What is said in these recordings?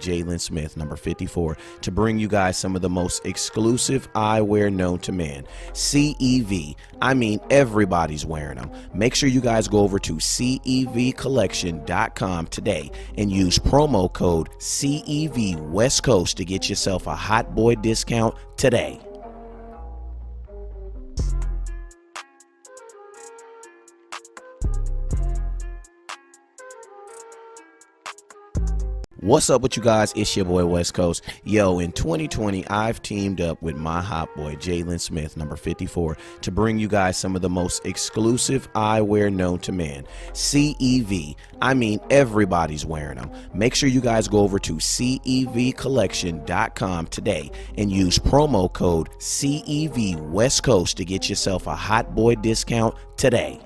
Jalen Smith, number 54, to bring you guys some of the most exclusive eyewear known to man. CEV, I mean everybody's wearing them. Make sure you guys go over to CEVcollection.com today and use promo code CEV West Coast to get yourself a hot boy discount today. What's up with you guys? It's your boy West Coast. Yo, in 2020, I've teamed up with my hot boy Jalen Smith, number 54, to bring you guys some of the most exclusive eyewear known to man. CEV, I mean everybody's wearing them. Make sure you guys go over to CEVcollection.com today and use promo code CEV West Coast to get yourself a hot boy discount today.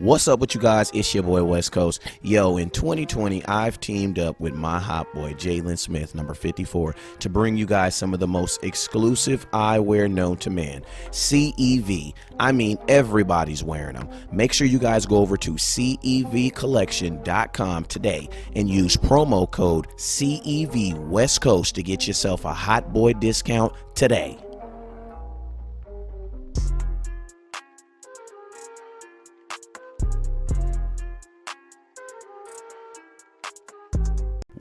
What's up with you guys? It's your boy West Coast. Yo, in 2020, I've teamed up with my hot boy Jalen Smith, number 54, to bring you guys some of the most exclusive eyewear known to man. CEV, I mean everybody's wearing them. Make sure you guys go over to CEVcollection.com today and use promo code CEV West Coast to get yourself a hot boy discount today.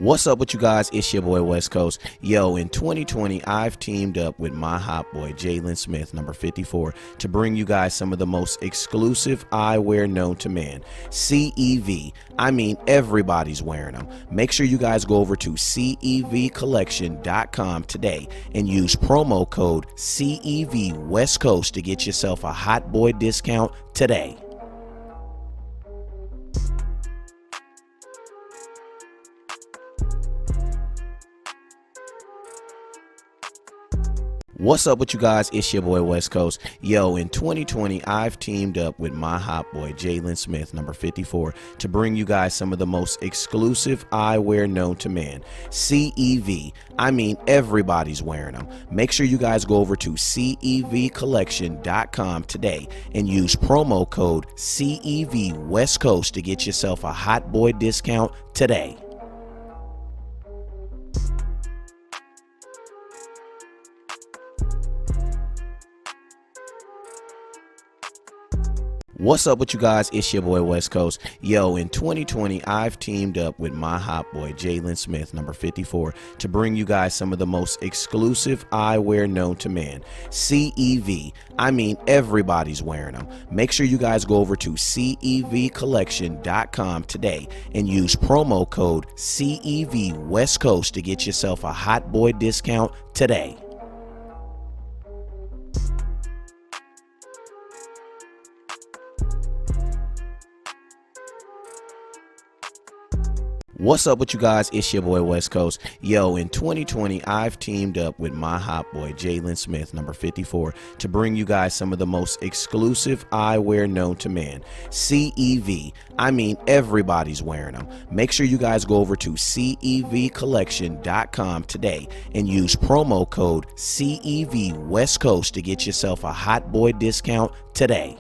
What's up with you guys? It's your boy West Coast. Yo, in 2020, I've teamed up with my hot boy Jalen Smith, number 54, to bring you guys some of the most exclusive eyewear known to man. CEV, I mean everybody's wearing them. Make sure you guys go over to CEVcollection.com today and use promo code CEV West Coast to get yourself a hot boy discount today. What's up with you guys? It's your boy West Coast. Yo, in 2020, I've teamed up with my hot boy Jalen Smith, number 54, to bring you guys some of the most exclusive eyewear known to man. CEV, I mean everybody's wearing them. Make sure you guys go over to CEVcollection.com today and use promo code CEV West Coast to get yourself a hot boy discount today. What's up with you guys? It's your boy West Coast. Yo, in 2020, I've teamed up with my hot boy Jalen Smith, number 54, to bring you guys some of the most exclusive eyewear known to man. CEV, I mean everybody's wearing them. Make sure you guys go over to CEVcollection.com today and use promo code CEV West Coast to get yourself a hot boy discount today. What's up with you guys? It's your boy West Coast. Yo, in 2020, I've teamed up with my hot boy Jalen Smith, number 54, to bring you guys some of the most exclusive eyewear known to man. CEV, I mean everybody's wearing them. Make sure you guys go over to CEVcollection.com today and use promo code CEV West Coast to get yourself a hot boy discount today.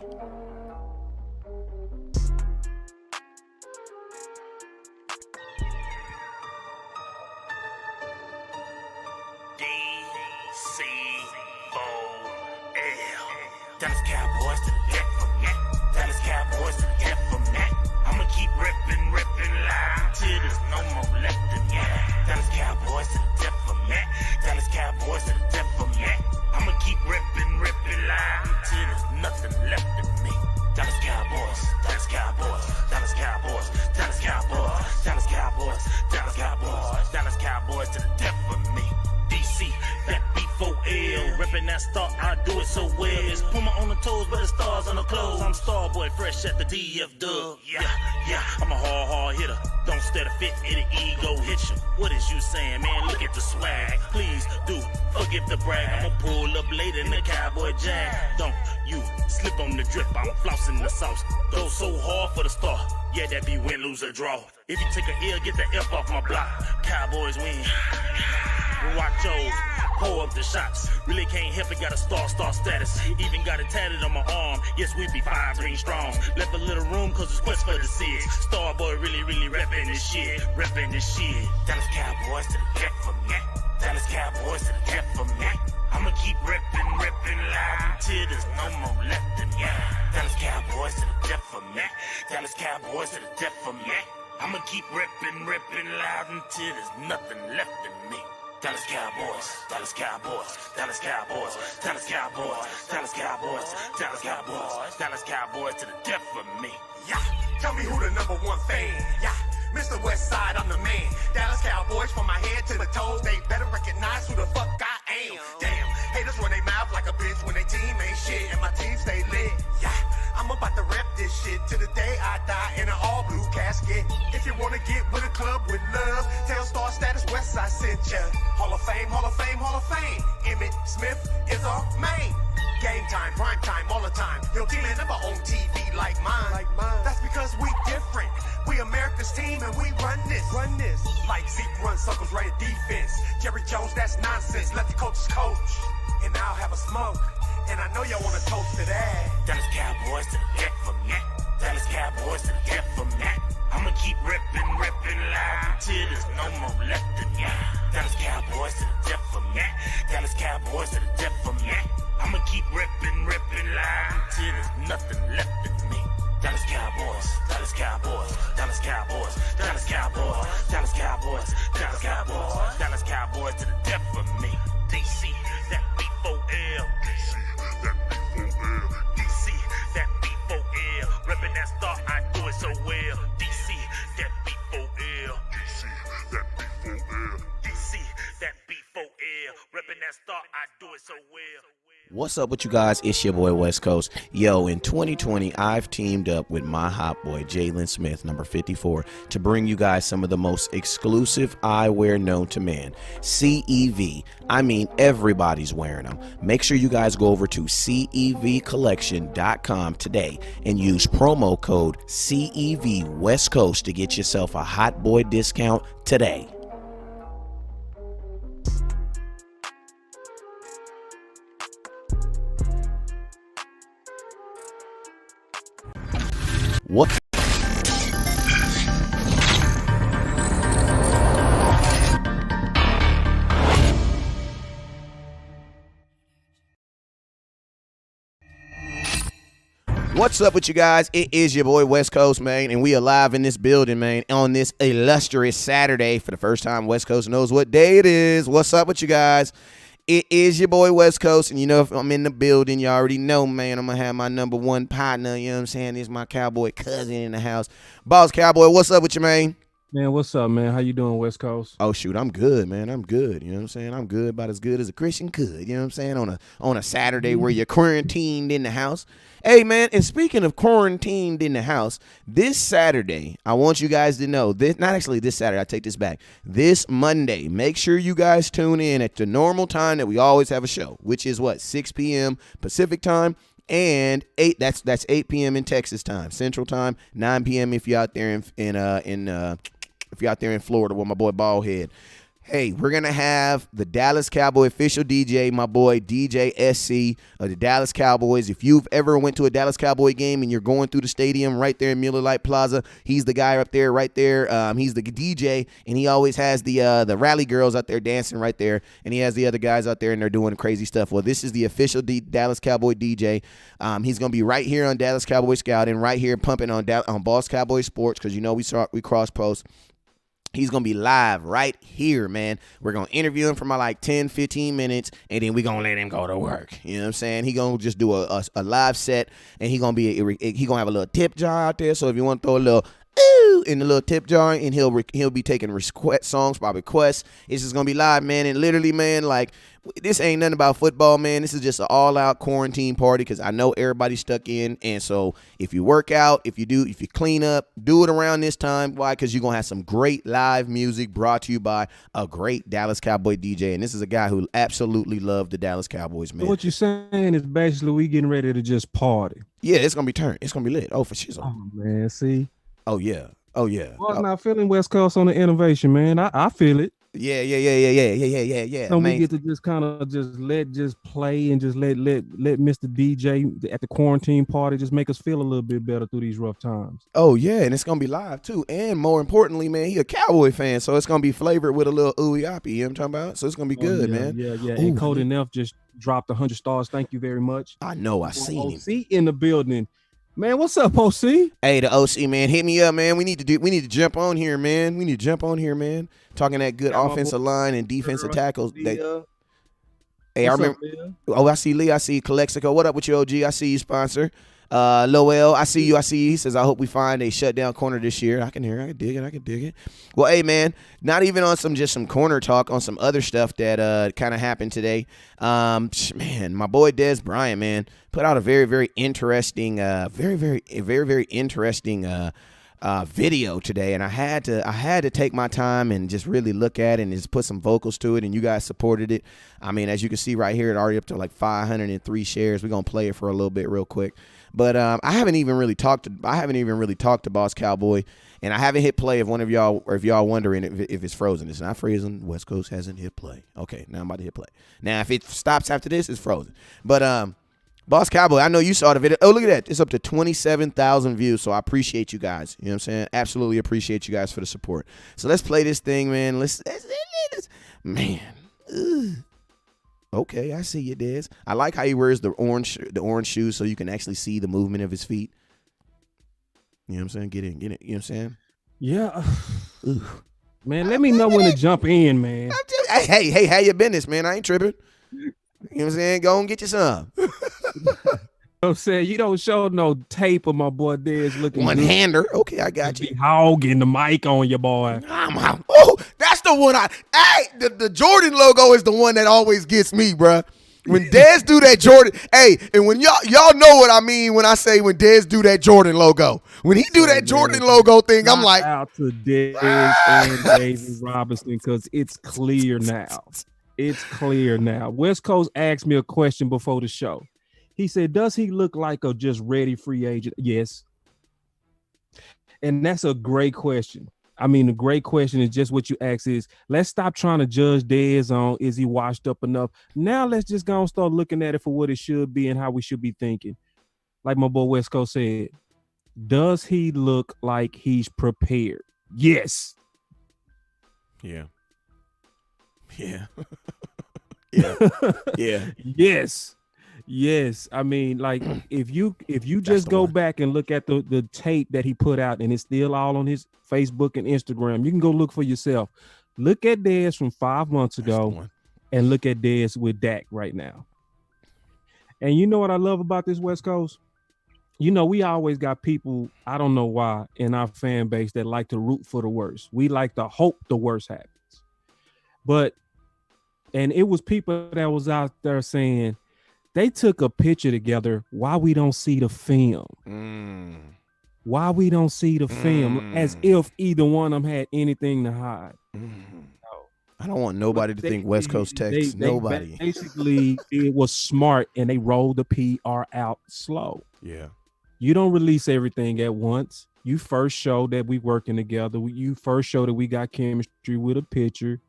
Dallas Cowboys to the death for that. Dallas Cowboys to the death for that. I'ma keep ripping loud till there's no more left in that. Dallas Cowboys to the death for that. Dallas Cowboys to the death for that. I'ma keep ripping loud till there's nothing left in me. Dallas Cowboys, Dallas Cowboys, Dallas Cowboys, Dallas Cowboys, Dallas Cowboys, Dallas Cowboys, Dallas Cowboys to the death for me. DC, that B4L, reppin' that star, I do it so well. It's Puma on the toes, but the stars on the clothes. I'm Starboy, fresh at the DF Dub. Yeah, I'm a hard hitter. Don't stare the fit, it'll ego hit you. What is you saying, man? Look at the swag. Please do forgive the brag. I'ma pull up later in the Cowboy Jag. Don't you slip on the drip, I'm flossing the sauce. Go so hard for the star. Yeah, that be win, lose, or draw. If you take a L, get the F off my block. Cowboys win. Watch those. Pour up the shots. Really can't help it, got a star status. Even got it tatted on my arm. Yes, we be 5-3 strong. Left a little room cause it's quest for the Sids. Starboy really reppin' this shit. Reppin' this shit. Dallas Cowboys to the death for me. Dallas Cowboys to the death for me. I'ma keep reppin' loud until there's no more left in me. Dallas Cowboys to the death for me. Dallas Cowboys to the death for me. I'ma keep reppin' loud until there's nothing left in me. Dallas Cowboys, Dallas Cowboys, Dallas Cowboys, Dallas Cowboys, Dallas Cowboys, Dallas Cowboys, Dallas Cowboys to the death for me. Yeah, tell me who the #1 fan. Yeah, Mr. Westside, I'm the man. Dallas Cowboys from my head to the toes. They better recognize who the fuck I am. Damn, haters run their mouth like a bitch when they team ain't shit and my team stay lit. Yeah, I'm about to rep this shit till the day I die in an all blue casket. If you wanna get with a club with love, tell Star Status Westside sent ya. Hall of Fame, Hall of Fame, Hall of Fame. Emmett Smith is our main. Game time, prime time, all the time. Your team ain't never on TV like mine. That's because we different. We America's team and we run this. Like Zeke runs circles right at defense. Jerry Jones, that's nonsense. Let the coaches coach. And I'll have a smoke. And I know y'all wanna toast to that. Dallas Cowboys to the death for me. Dallas Cowboys to the death for me. I'ma keep reppin' loud until there's no more left in me. Dallas Cowboys to the death for me. Dallas Cowboys to the death for me. I'ma keep reppin' loud until there's nothing left in me. Dallas Cowboys, Dallas Cowboys, Dallas Cowboys, Dallas Cowboys, Dallas Cowboys, Dallas Cowboys, Dallas Cowboys to the death for me. DC, that B4L. DC, that B4L. DC, that B4L. Reppin' that star, I do it so well. DC, that B4L. DC, that B4L. DC, that B4L. Reppin' that star, I do it so well. What's up with you guys? It's your boy West Coast. Yo, in 2020, I've teamed up with my hot boy, Jalen Smith, number 54, to bring you guys some of the most exclusive eyewear known to man. CEV. I mean, everybody's wearing them. Make sure you guys go over to CEVcollection.com today and use promo code CEV West Coast to get yourself a hot boy discount today. What? What's up with you guys? It is your boy West Coast, man, and we are live in this building, man, on this illustrious Saturday. For the first time, West Coast knows what day it is. What's up with you guys? It is your boy West Coast, and you know if I'm in the building, you already know, man, I'm going to have my #1 partner, you know what I'm saying? This is my cowboy cousin in the house. Boss Cowboy, what's up with you, man? Man, what's up, man? How you doing, West Coast? Oh, shoot, I'm good, man. I'm good, you know what I'm saying? I'm good, about as good as a Christian could, you know what I'm saying? On a Saturday where you're quarantined in the house. Hey, man, and speaking of quarantined in the house, this Saturday, I want you guys to know, not actually this Saturday, I take this back, this Monday, make sure you guys tune in at the normal time that we always have a show, which is what, 6 p.m. Pacific time, and 8 p.m. in Texas time, Central time, 9 p.m. if you're out there if you're out there in Florida with my boy Ballhead. Hey, we're going to have the Dallas Cowboy official DJ, my boy DJ SC of the Dallas Cowboys. If you've ever went to a Dallas Cowboy game and you're going through the stadium right there in Miller Lite Plaza, he's the guy up there right there. He's the DJ, and he always has the rally girls out there dancing right there, and he has the other guys out there, and they're doing crazy stuff. Well, this is the official Dallas Cowboy DJ. He's going to be right here on Dallas Cowboy Scouting, right here pumping on Boss Cowboy Sports, because you know we cross-post. He's going to be live right here, man. We're going to interview him for my like 10, 15 minutes, and then we're going to let him go to work. You know what I'm saying? He's going to just do a live set, and he's going to have a little tip jar out there. So if you want to throw a little ooh in the little tip jar, and he'll be taking songs by request. It's just going to be live, man. And literally, man, like, this ain't nothing about football, man. This is just an all-out quarantine party because I know everybody's stuck in. And so if you work out, if you clean up, do it around this time. Why? Because you're going to have some great live music brought to you by a great Dallas Cowboy DJ. And this is a guy who absolutely loved the Dallas Cowboys, man. So what you're saying is basically we getting ready to just party. Yeah, it's going to be turned. It's going to be lit. Oh, for sure. Oh, man, see? Oh, yeah. Oh, yeah. Well, I'm not feeling West Coast on the innovation, man. I feel it. Yeah. So we Man, get to just kind of just play and just let Mr. DJ at the quarantine party just make us feel a little bit better through these rough times. oh yeah, and it's gonna be live too. And more importantly, man, he a Cowboy fan, so it's gonna be flavored with a little ooey oppy. You know what I'm talking about? So it's gonna be good, yeah, man. Yeah. Ooh, And Cody Neff just dropped 100 stars. Thank you very much. I know, I seen him. OC in the building. Man, what's up, OC? Hey, the OC man, hit me up, man. We need to jump on here, man. Talking that good Got my offensive line and defensive tackles. Hey, I What's remember. up, Leah? Oh, I see Lee. I see Calexico. What up with you, OG? I see you, sponsor. Lowell, I see you. He says, I hope we find a shutdown corner this year. I can hear it. I can dig it. Well, hey, man, not even on some corner talk, on some other stuff that kind of happened today. Man, my boy Dez Bryant, man, put out a very, very interesting, very interesting video today, and I had to take my time and just really look at it and just put some vocals to it, and you guys supported it. I mean, as you can see right here, it already up to like 503 shares. We're gonna play it for a little bit real quick, but I haven't even really talked to Boss Cowboy, and I haven't hit play. If one of y'all, or if y'all wondering if it's frozen, it's not frozen. West Coast hasn't hit play. Okay, now I'm about to hit play. Now if it stops after this, it's frozen. But Boss Cowboy, I know you saw the video. Oh, look at that. It's up to 27,000 views, so I appreciate you guys. You know what I'm saying? Absolutely appreciate you guys for the support. So let's play this thing, man. Let's man. Ugh. Okay, I see you, Dez. I like how he wears the orange shoes so you can actually see the movement of his feet. You know what I'm saying? Get it. You know what I'm saying? Yeah. Ooh. Man, let me know when to jump in, man. Hey, how you business, man? I ain't tripping. You know what I'm saying? Go and get you some. I'm saying you don't show no tape of my boy Dez looking One-hander. Okay, I got you. Be hogging the mic on your boy. I'm out. Oh, that's the one the Jordan logo is the one that always gets me, bruh. When Dez do that Jordan, hey, and when y'all know what I mean when I say when Dez do that Jordan logo. When he do that Jordan logo thing, I'm like, out to Dez and David Robinson, because it's clear now. It's clear now. West Coast asked me a question before the show. He said, does he look like a just ready free agent? Yes. And that's a great question. I mean, the great question is just what you ask is, let's stop trying to judge Dez on, is he washed up enough? Now let's just go and start looking at it for what it should be and how we should be thinking. Like my boy West Coast said, does he look like he's prepared? Yes. Yeah. Yes. I mean, like if you just go back and look at the tape that he put out, and it's still all on his Facebook and Instagram, you can go look for yourself. Look at Dez from 5 months ago and look at Dez with Dak right now. And you know what I love about this West Coast? You know, we always got people, I don't know why, in our fan base that like to root for the worst. We like to hope the worst happens. And it was people that was out there saying they took a picture together. Why we don't see the film? Why we don't see the film? As if either one of them had anything to hide. I don't want nobody to think West Coast texts. Nobody. Basically, it was smart, and they rolled the PR out slow. Yeah. You don't release everything at once. You first show that we working together. You first show that we got chemistry with a picture.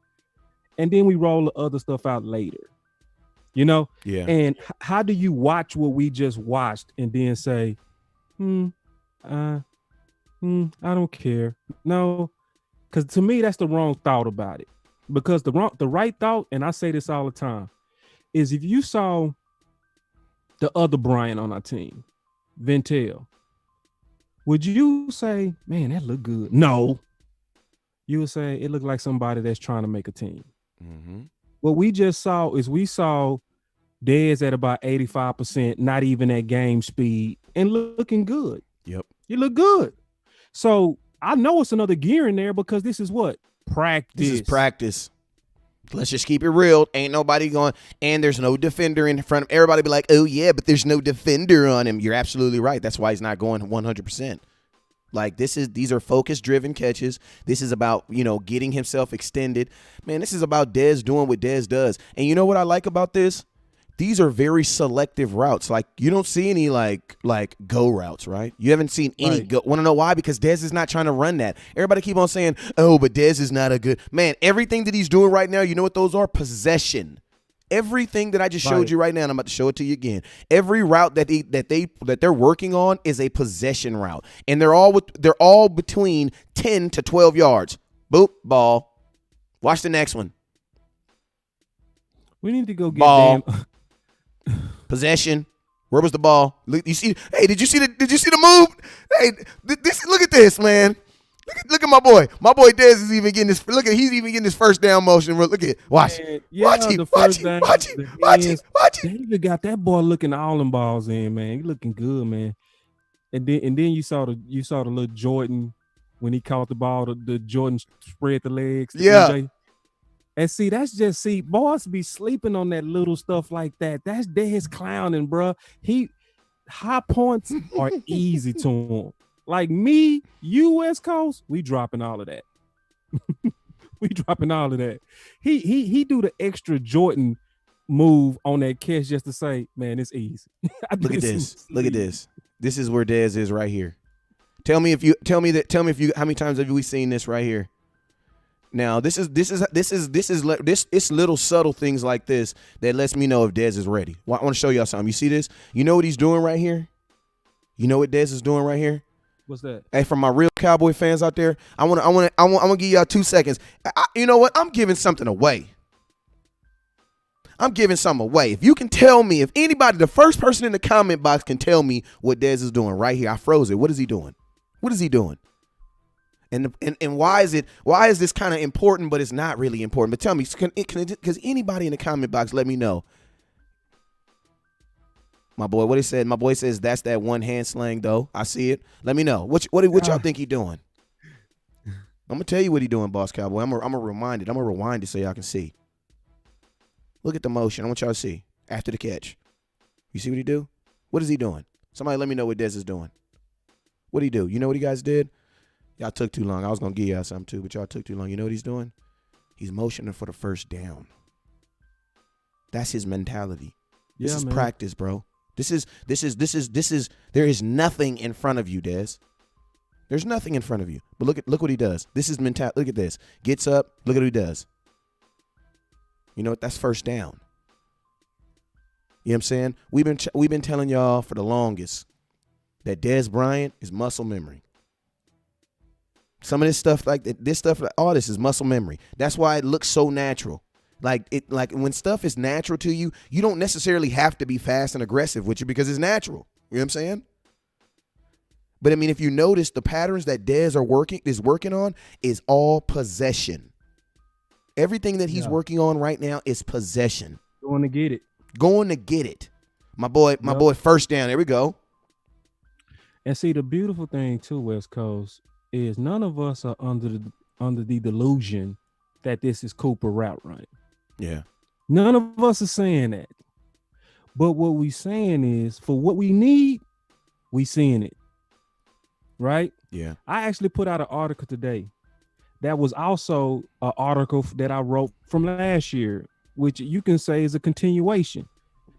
And then we roll the other stuff out later, you know? Yeah. And how do you watch what we just watched and then say, I don't care? No, because to me, that's the wrong thought about it. Because the right thought, and I say this all the time, is if you saw the other Brian on our team, Ventel, would you say, man, that looked good? No. You would say it looked like somebody that's trying to make a team. What we just saw is we saw Dez at about 85%, not even at game speed, and looking good. Yep. You look good. So I know it's another gear in there because this is what? Practice. This is practice. Let's just keep it real. Ain't nobody going, and there's no defender in front of everybody. Be like, oh yeah, but there's no defender on him. You're absolutely right. That's why he's not going 100%. Like these are focus-driven catches. This is about, getting himself extended. Man, this is about Dez doing what Dez does. And you know what I like about this? these are very selective routes. Like you don't see any like go routes, right? You haven't seen any Right. go. Want to know why? Because Dez is not trying to run that. Everybody keep on saying, "Oh, but Dez is not a good man." Everything that he's doing right now, you know what those are? Possession. Everything that I just showed Right. you right now, and I'm about to show it to you again. Every route that they're working on is a possession route, and they're all between 10 to 12 yards. Boop, ball. Watch the next one. We need to go get Ball. damn. Possession. Where was the ball? Look, you see? Hey, did you see the move? Hey, this. Look at this, man. Look at my boy. My boy Dez is even getting this. Look at he's even getting this first down motion. Look at watch. Man, yeah, Watch him. the Watch first him. down, Watch him. the Watch him. hands. Watch him. David got that boy looking all them balls in, man. He looking good, man. And then you saw the little Jordan when he caught the ball. The Jordan spread the legs. to Yeah. MJ. And see, boys be sleeping on that little stuff like that. That's Dez clowning, bro. High points are easy to him. Like me, you West Coast, we dropping all of that. We dropping all of that. He do the extra Jordan move on that catch just to say, man, it's easy. Look at this. Look at this. This is where Dez is right here. Tell me if you how many times have we seen this right here? Now it's little subtle things like this that lets me know if Dez is ready. Well, I want to show y'all something. You see this? You know what he's doing right here? You know what Dez is doing right here? What's that? Hey, from my real Cowboy fans out there, I'm gonna give y'all 2 seconds. You know what? I'm giving something away. I'm giving something away. If you can tell me, if anybody, the first person in the comment box can tell me what Dez is doing right here. I froze it. What is he doing? What is he doing? And why is this kind of important, but it's not really important? But tell me, because anybody in the comment box, let me know. My boy, what he said. My boy says that's that one hand slang though. I see it. Let me know. What y'all think he doing? I'm gonna tell you what he doing, Boss Cowboy. I'm gonna rewind it so y'all can see. Look at the motion. I want y'all to see after the catch. You see what he do? What is he doing? Somebody let me know what Dez is doing. What did he do? You know what you guys did? Y'all took too long. I was gonna give y'all something too, but y'all took too long. You know what he's doing? He's motioning for the first down. That's his mentality. This is practice, bro. This is. There is nothing in front of you, Dez. There's nothing in front of you. But look what he does. This is mentality. Look at this. Gets up. Look at what he does. You know what? That's first down. You know what I'm saying? We've been telling y'all for the longest that Dez Bryant is muscle memory. Some of this stuff, all this is muscle memory. That's why it looks so natural. Like when stuff is natural to you, you don't necessarily have to be fast and aggressive with you because it's natural. You know what I'm saying? But I mean, if you notice, the patterns that Dez is working on is all possession. Everything that he's working on right now is possession. Going to get it. My boy, first down. There we go. And see, the beautiful thing too, West Coast, is none of us are under the delusion that this is Cooper route running. Yeah. None of us are saying that. But what we saying is, for what we need, we seeing it. Right? Yeah. I actually put out an article today that was also an article that I wrote from last year, which you can say is a continuation.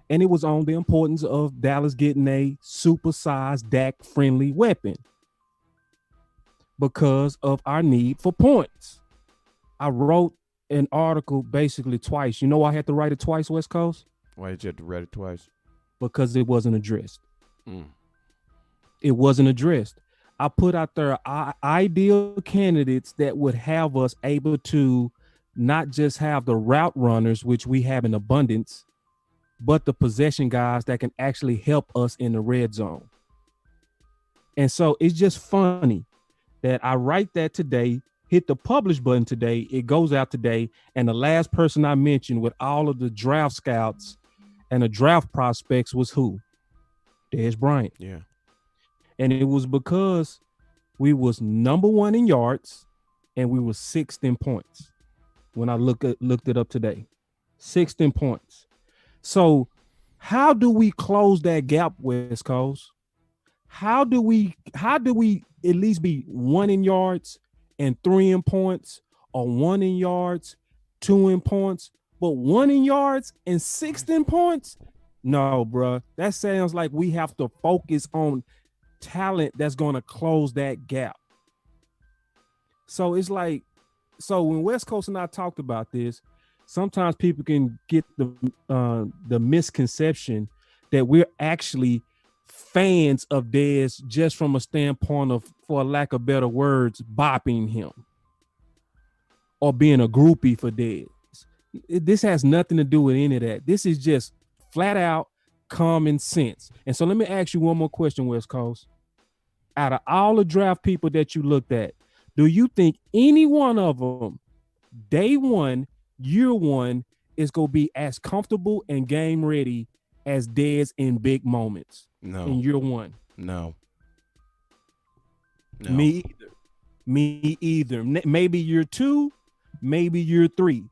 And it was on the importance of Dallas getting a supersized Dak-friendly weapon because of our need for points. I wrote an article basically twice. You know why I had to write it twice, West Coast? Why did you have to write it twice? Because it wasn't addressed. It wasn't addressed. I put out there ideal candidates that would have us able to not just have the route runners, which we have in abundance, but the possession guys that can actually help us in the red zone. And so it's just funny that I write that today, hit the publish button today, it goes out today, and the last person I mentioned with all of the draft scouts and the draft prospects was who? Dez Bryant. Yeah. And it was because we was number 1 in yards and we were 6th in points when I looked it up today. 6th in points. So how do we close that gap, West Coast? How do we at least be 1 in yards and 3 in points, or 1 in yards, 2 in points, but 1 in yards and 6th in points? No, bro. That sounds like we have to focus on talent that's going to close that gap. So it's like, so when West Coast and I talked about this, sometimes people can get the misconception that we're actually fans of Dez just from a standpoint of, for lack of better words, bopping him or being a groupie for Dez. This has nothing to do with any of that. This is just flat out common sense. And so let me ask you one more question, West Coast. Out of all the draft people that you looked at, do you think any one of them, day one, year one, is going to be as comfortable and game ready as Dez in big moments? No. In year one? No. Me either. Me either. Maybe year two, maybe year three.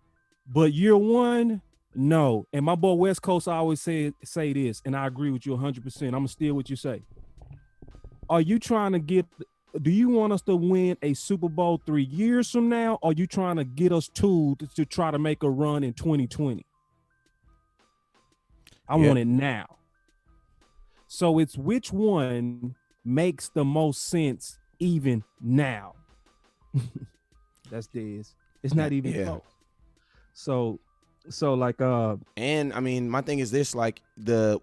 But year one, no. And my boy West Coast always say this, and I agree with you 100%. I'm going to steal what you say. Are you trying to do you want us to win a Super Bowl 3 years from now, or are you trying to get us to try to make a run in 2020? I want it now. So it's which one makes the most sense even now? That's Dez. It's not even close. So like and I mean, my thing is this, like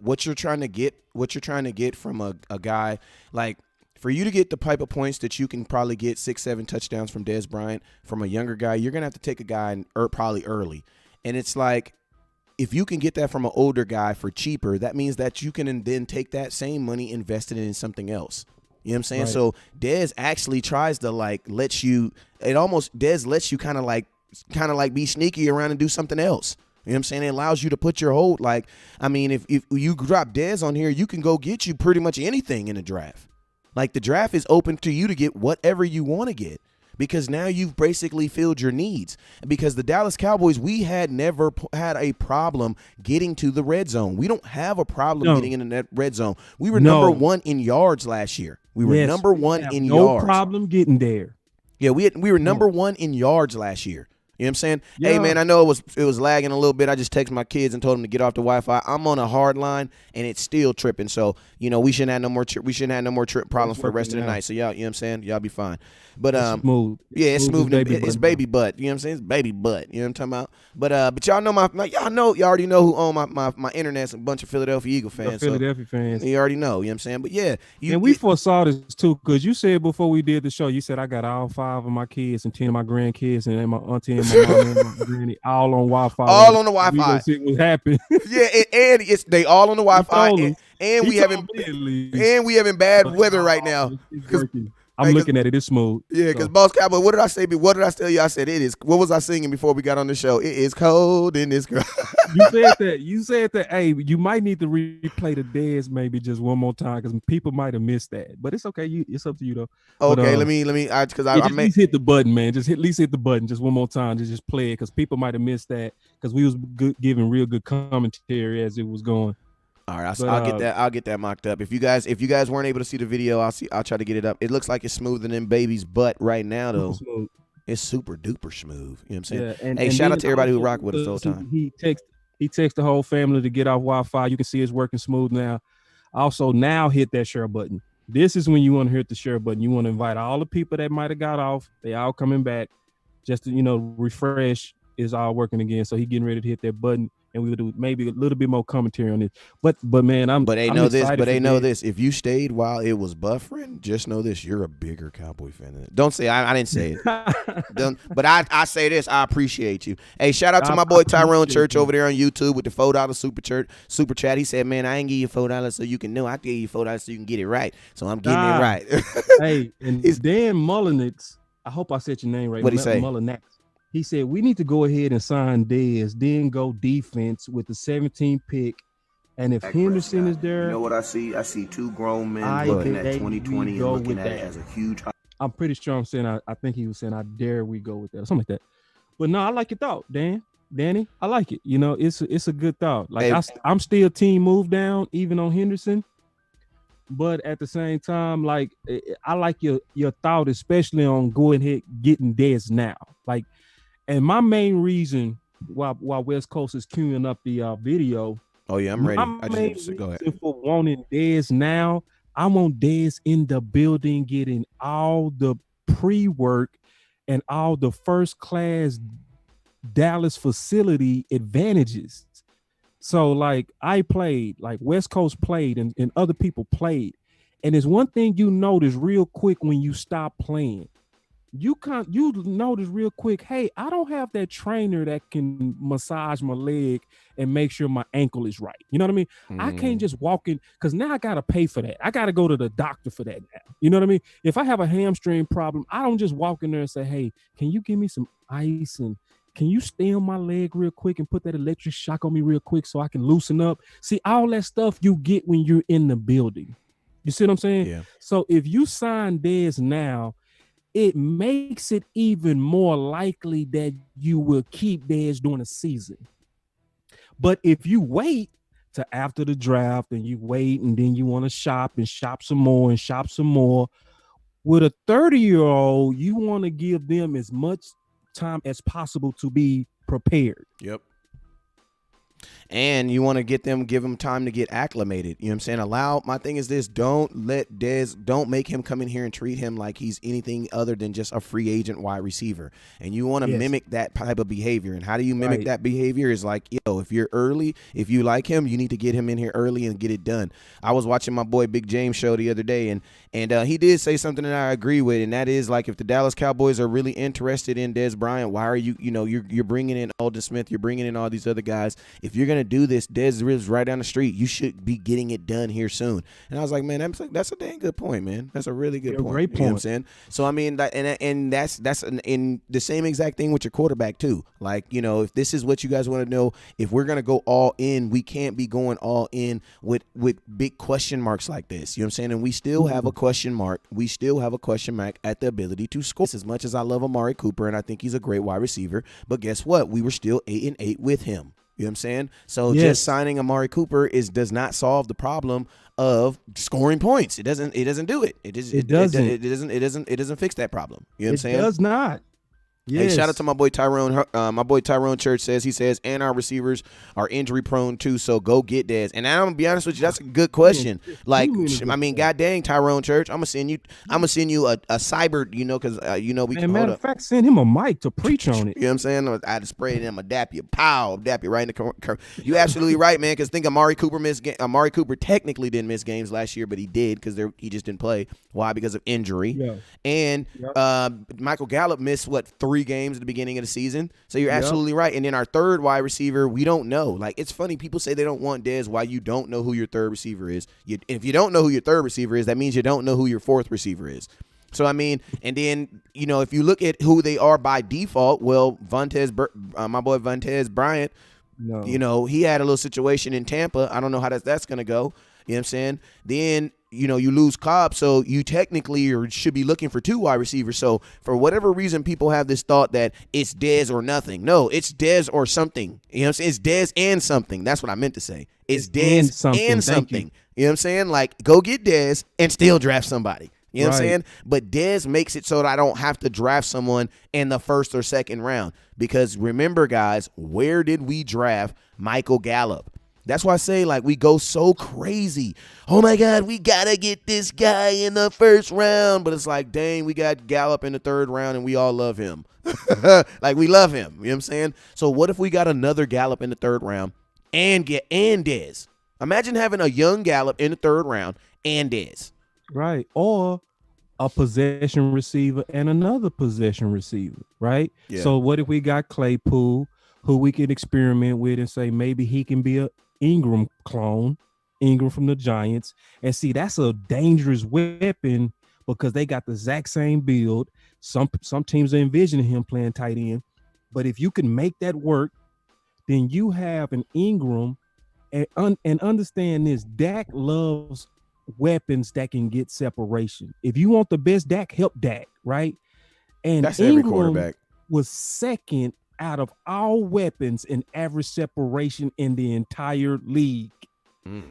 what you're trying to get from a guy, like for you to get the type of points that you can probably get 6-7 touchdowns from Dez Bryant from a younger guy, you're gonna have to take a guy probably early. And it's like, if you can get that from an older guy for cheaper, that means that you can then take that same money, invest it in something else. You know what I'm saying? Right. So Dez actually tries to Dez lets you kind of like be sneaky around and do something else. You know what I'm saying? It allows you to put your hold. Like, I mean, if you drop Dez on here, you can go get you pretty much anything in the draft. Like, the draft is open to you to get whatever you want to get, because now you've basically filled your needs. Because the Dallas Cowboys, we had never had a problem getting to the red zone. We don't have a problem getting in the red zone. We were number one in yards last year. We were number one in yards. No problem getting there. Yeah, we were number one in yards last year. You know what I'm saying? Yeah. Hey, man, I know it was lagging a little bit. I just texted my kids and told them to get off the Wi-Fi. I'm on a hard line, and it's still tripping. So, you know, we shouldn't have no more trip problems for the rest of the night. So, y'all, you know what I'm saying? Y'all be fine. But it's smooth. Yeah, it's smooth. It's baby butt. You know what I'm saying? It's baby butt. You know what I'm talking about? But y'all know y'all already know who own my internet's a bunch of Philadelphia Eagle fans. Philadelphia fans. You already know. You know what I'm saying? But yeah, and we foresaw this too, because you said before we did the show, you said I got all 5 of my kids and 10 of my grandkids and my auntie and my mom and my granny all on Wi-Fi. All on the Wi-Fi. We gonna see what happened. Yeah, and they all on the Wi-Fi. And we having bad weather right now. I'm looking at it. It's smooth. Yeah, because Boss Cowboy, what did I say? What did I tell you? I said it is. What was I singing before we got on the show? It is cold in this girl. You said that. Hey, you might need to replay the Dez maybe just one more time, because people might have missed that. But it's okay. It's up to you though. Okay, but, let me. Because I at least hit the button, man. Just at least hit the button just one more time. Just play it, because people might have missed that, because we was giving real good commentary as it was going. All right, I'll get that mocked up. If you guys weren't able to see the video, I'll try to get it up. It looks like it's smoother than baby's butt right now, though. It's super duper smooth. You know what I'm saying? Yeah, and shout out to everybody who rocked with us the whole time. He texts the whole family to get off Wi-Fi. You can see it's working smooth now. Also, now hit that share button. This is when you want to hit the share button. You want to invite all the people that might have got off. They all coming back. Just to, refresh is all working again. So he getting ready to hit that button. And we would do maybe a little bit more commentary on this, but man, this. If you stayed while it was buffering, just know this: you're a bigger Cowboy fan than it. Don't say I didn't say it. But I say this: I appreciate you. Hey, shout out to my boy Tyrone Church over there on YouTube with the $4 super chat. He said, "Man, I ain't give you $4 so you can know. I give you $4 so you can get it right. So I'm getting it right." Hey, and it's Dan Mullinix. I hope I said your name right. What he say? Mullinix. He said, we need to go ahead and sign Dez, then go defense with the 17th pick. And if Henderson is there. You know what I see? I see 2 grown men looking at 2020 and looking at it as a huge. I'm pretty sure I'm saying, I think he was saying, I dare we go with that, or something like that. But no, I like your thought, Danny. I like it. It's a good thought. Like, hey, I'm still team move down, even on Henderson. But at the same time, like, I like your thought, especially on going ahead getting Dez now. Like, and my main reason why West Coast is queuing up the video Oh yeah, I'm My ready. main Go ahead. reason for wanting Dez now, I want Dez in the building, getting all the pre-work and all the first class Dallas facility advantages. So like I played, like West Coast played, and other people played. And there's one thing you notice real quick when you stop playing. You notice real quick, hey, I don't have that trainer that can massage my leg and make sure my ankle is right. You know what I mean? I can't just walk in because now I gotta pay for that. I gotta go to the doctor for that now. You know what I mean? If I have a hamstring problem, I don't just walk in there and say, hey, can you give me some ice and can you stay on my leg real quick and put that electric shock on me real quick so I can loosen up? See, all that stuff you get when you're in the building. You see what I'm saying? Yeah. So if you sign Dez now, it makes it even more likely that you will keep Dez during the season. But if you wait to after the draft and you wait and then you want to shop and shop some more and shop some more, with a 30-year-old, you want to give them as much time as possible to be prepared. Yep. And you want to give them time to get acclimated. You know what I'm saying? My thing is this, don't make him come in here and treat him like he's anything other than just a free agent wide receiver. And you want to mimic that type of behavior. And how do you mimic that behavior is like, if you're early, if you like him, you need to get him in here early and get it done. I was watching my boy Big James show the other day, and he did say something that I agree with, and that is like if the Dallas Cowboys are really interested in Dez Bryant, why are you're bringing in Aldon Smith, you're bringing in all these other guys. If you're going to do this, Dez lives right down the street. You should be getting it done here soon. And I was like, man, that's a dang good point, man. That's a really good point. Great point. You know what I'm saying? So I mean, and that's in the same exact thing with your quarterback too. Like, if this is what you guys want to know, if we're gonna go all in, we can't be going all in with big question marks like this. You know what I'm saying? And we still have a question mark. We still have a question mark at the ability to score. As much as I love Amari Cooper and I think he's a great wide receiver, but guess what? We were still 8-8 with him. You know what I'm saying? So just signing Amari Cooper does not solve the problem of scoring points. It doesn't do it. It doesn't fix that problem. You know what I'm saying? It does not. Yes. Hey, shout out to my boy Tyrone. My boy Tyrone Church says, and our receivers are injury prone too. So go get Dez. And I'm gonna be honest with you, that's a good question. Like, I mean, god dang, Tyrone Church, I'm gonna send you a cyber, because we can. Matter of fact, send him a mic to preach on it. You know what I'm saying? I'd spray it in, I'm gonna dap you right in the corner. You absolutely right, man. Because think Amari Cooper technically didn't miss games last year, but he did because he just didn't play. Why? Because of injury. Yeah. And Michael Gallup missed 3 games at the beginning of the season. So you're absolutely right. And then our third wide receiver, we don't know. Like, it's funny. People say they don't want Dez. Why? You don't know who your third receiver is. If you don't know who your third receiver is, that means you don't know who your fourth receiver is. So, I mean, and then, if you look at who they are by default, well, my boy Vontaze Bryant, he had a little situation in Tampa. I don't know how that's going to go. You know what I'm saying? Then, you lose Cobb, so you technically should be looking for 2 wide receivers. So for whatever reason, people have this thought that it's Dez or nothing. No, it's Dez or something. You know what I'm saying? It's Dez and something. That's what I meant to say. It's Dez and something. You know what I'm saying? Like, go get Dez and still draft somebody. You know what I'm saying? But Dez makes it so that I don't have to draft someone in the first or second round. Because remember, guys, where did we draft Michael Gallup? That's why I say, like, we go so crazy. Oh, my God, we got to get this guy in the first round. But it's like, dang, we got Gallup in the third round, and we all love him. Like, we love him. You know what I'm saying? So what if we got another Gallup in the third round and Dez? Imagine having a young Gallup in the third round and Dez. Right. Or a possession receiver and another possession receiver, right? Yeah. So what if we got Claypool, who we can experiment with and say maybe he can be a Ingram clone, Ingram from the Giants. And see, that's a dangerous weapon because they got the exact same build. Some teams are envisioning him playing tight end. But if you can make that work, then you have an Ingram. And understand this, Dak loves weapons that can get separation. If you want the best Dak, help Dak, right? And that's Ingram every quarterback was second out of all weapons in average separation in the entire league.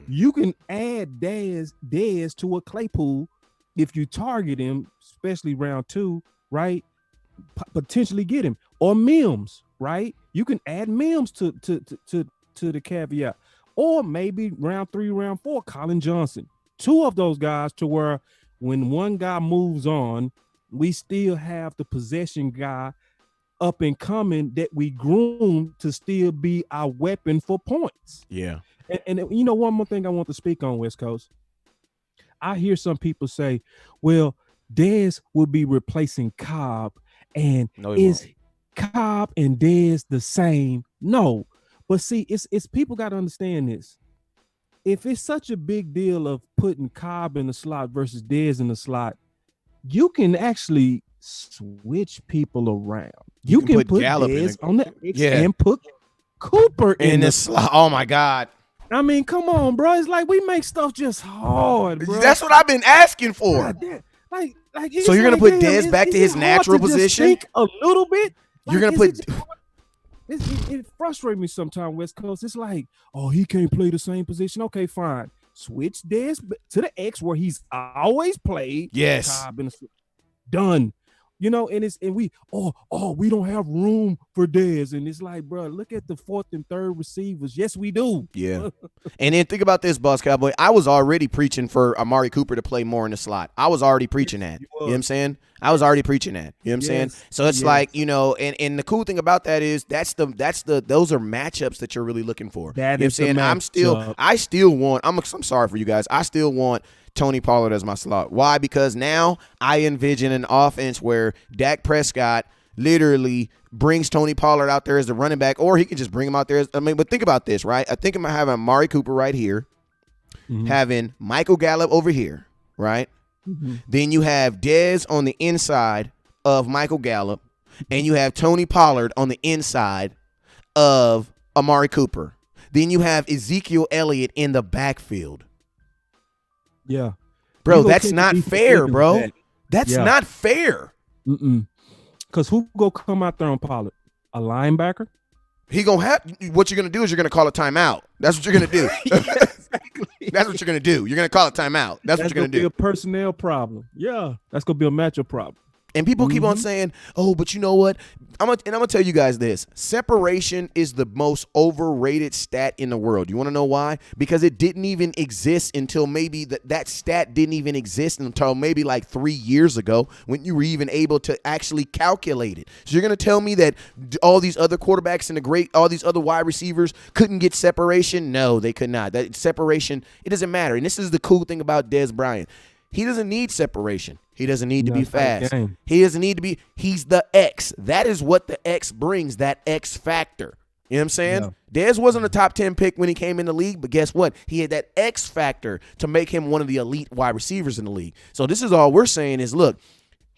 You can add Dez to a Claypool if you target him, especially round 2, right? Potentially get him. Or Mims, right? You can add Mims to the caveat. or maybe round 3, round 4, Colin Johnson. 2 of those guys to where when one guy moves on, we still have the possession guy up and coming that we groom to still be our weapon for points. Yeah. And you know, one more thing I want to speak on, West Coast. I hear some people say, well, Dez will be replacing Cobb. And No, he is Cobb and Dez the same? No. But see, it's people got to understand this. If it's such a big deal of putting Cobb in the slot versus Dez in the slot, you can actually switch people around. You can put Gallup Dez on the X Yeah. and put Cooper in the slot. Oh my God. I mean, come on, bro. It's like we make stuff just hard, bro. That's what I've been asking for. God damn. Like, So you're gonna like, put damn, Dez back is to his it hard natural to just position? think a little bit. You're Like, gonna is put. it frustrates me sometimes, West Coast. It's like, oh, he can't play the same position. Okay, fine. Switch Dez to the X where he's always played. Yes. Done. You know, and we don't have room for Dez. And it's like, bro, look at the 4th and 3rd receivers. Yes, we do. Yeah. And then think about this, Boss Cowboy. I was already preaching for Amari Cooper to play more in the slot. I was already preaching that. You know what I'm saying? I was already preaching that. You know what I'm saying? So it's like, you know, and the cool thing about that is those are matchups that you're really looking for. That you know is what I'm saying? I still want, I'm sorry for you guys. I still want Tony Pollard as my slot. Why? Because now I envision an offense where Dak Prescott literally brings Tony Pollard out there as the running back, or he can just bring him out there. But think about this, right? I think I'm having Amari Cooper right here, having Michael Gallup over here, right? Then you have Dez on the inside of Michael Gallup, and you have Tony Pollard on the inside of Amari Cooper. Then you have Ezekiel Elliott in the backfield. Yeah. Bro, that's not fair, bro. That's not fair. Because who go come out there on Pollard? A linebacker? He gonna have what you're gonna do is you're gonna call a timeout. That's what you're gonna do. Exactly. That's what you're gonna do. You're gonna call a timeout. That's what you're gonna do. Be a personnel problem. Yeah, that's gonna be a matchup problem. And people keep on saying, "Oh, but you know what? I'm gonna tell you guys this: separation is the most overrated stat in the world. You want to know why? Because it didn't even exist until maybe that stat didn't even exist until maybe like 3 years ago when you were even able to actually calculate it. So you're gonna tell me that all these other quarterbacks and all these other wide receivers couldn't get separation? No, they could not. That separation, it doesn't matter. And this is the cool thing about Dez Bryant. He doesn't need separation. He doesn't need to be fast. He doesn't need to be. He's the X. That is what the X brings, that X factor. You know what I'm saying? Yeah. Dez wasn't a top 10 pick when he came in the league, but guess what? He had that X factor to make him one of the elite wide receivers in the league. So this is all we're saying is, look,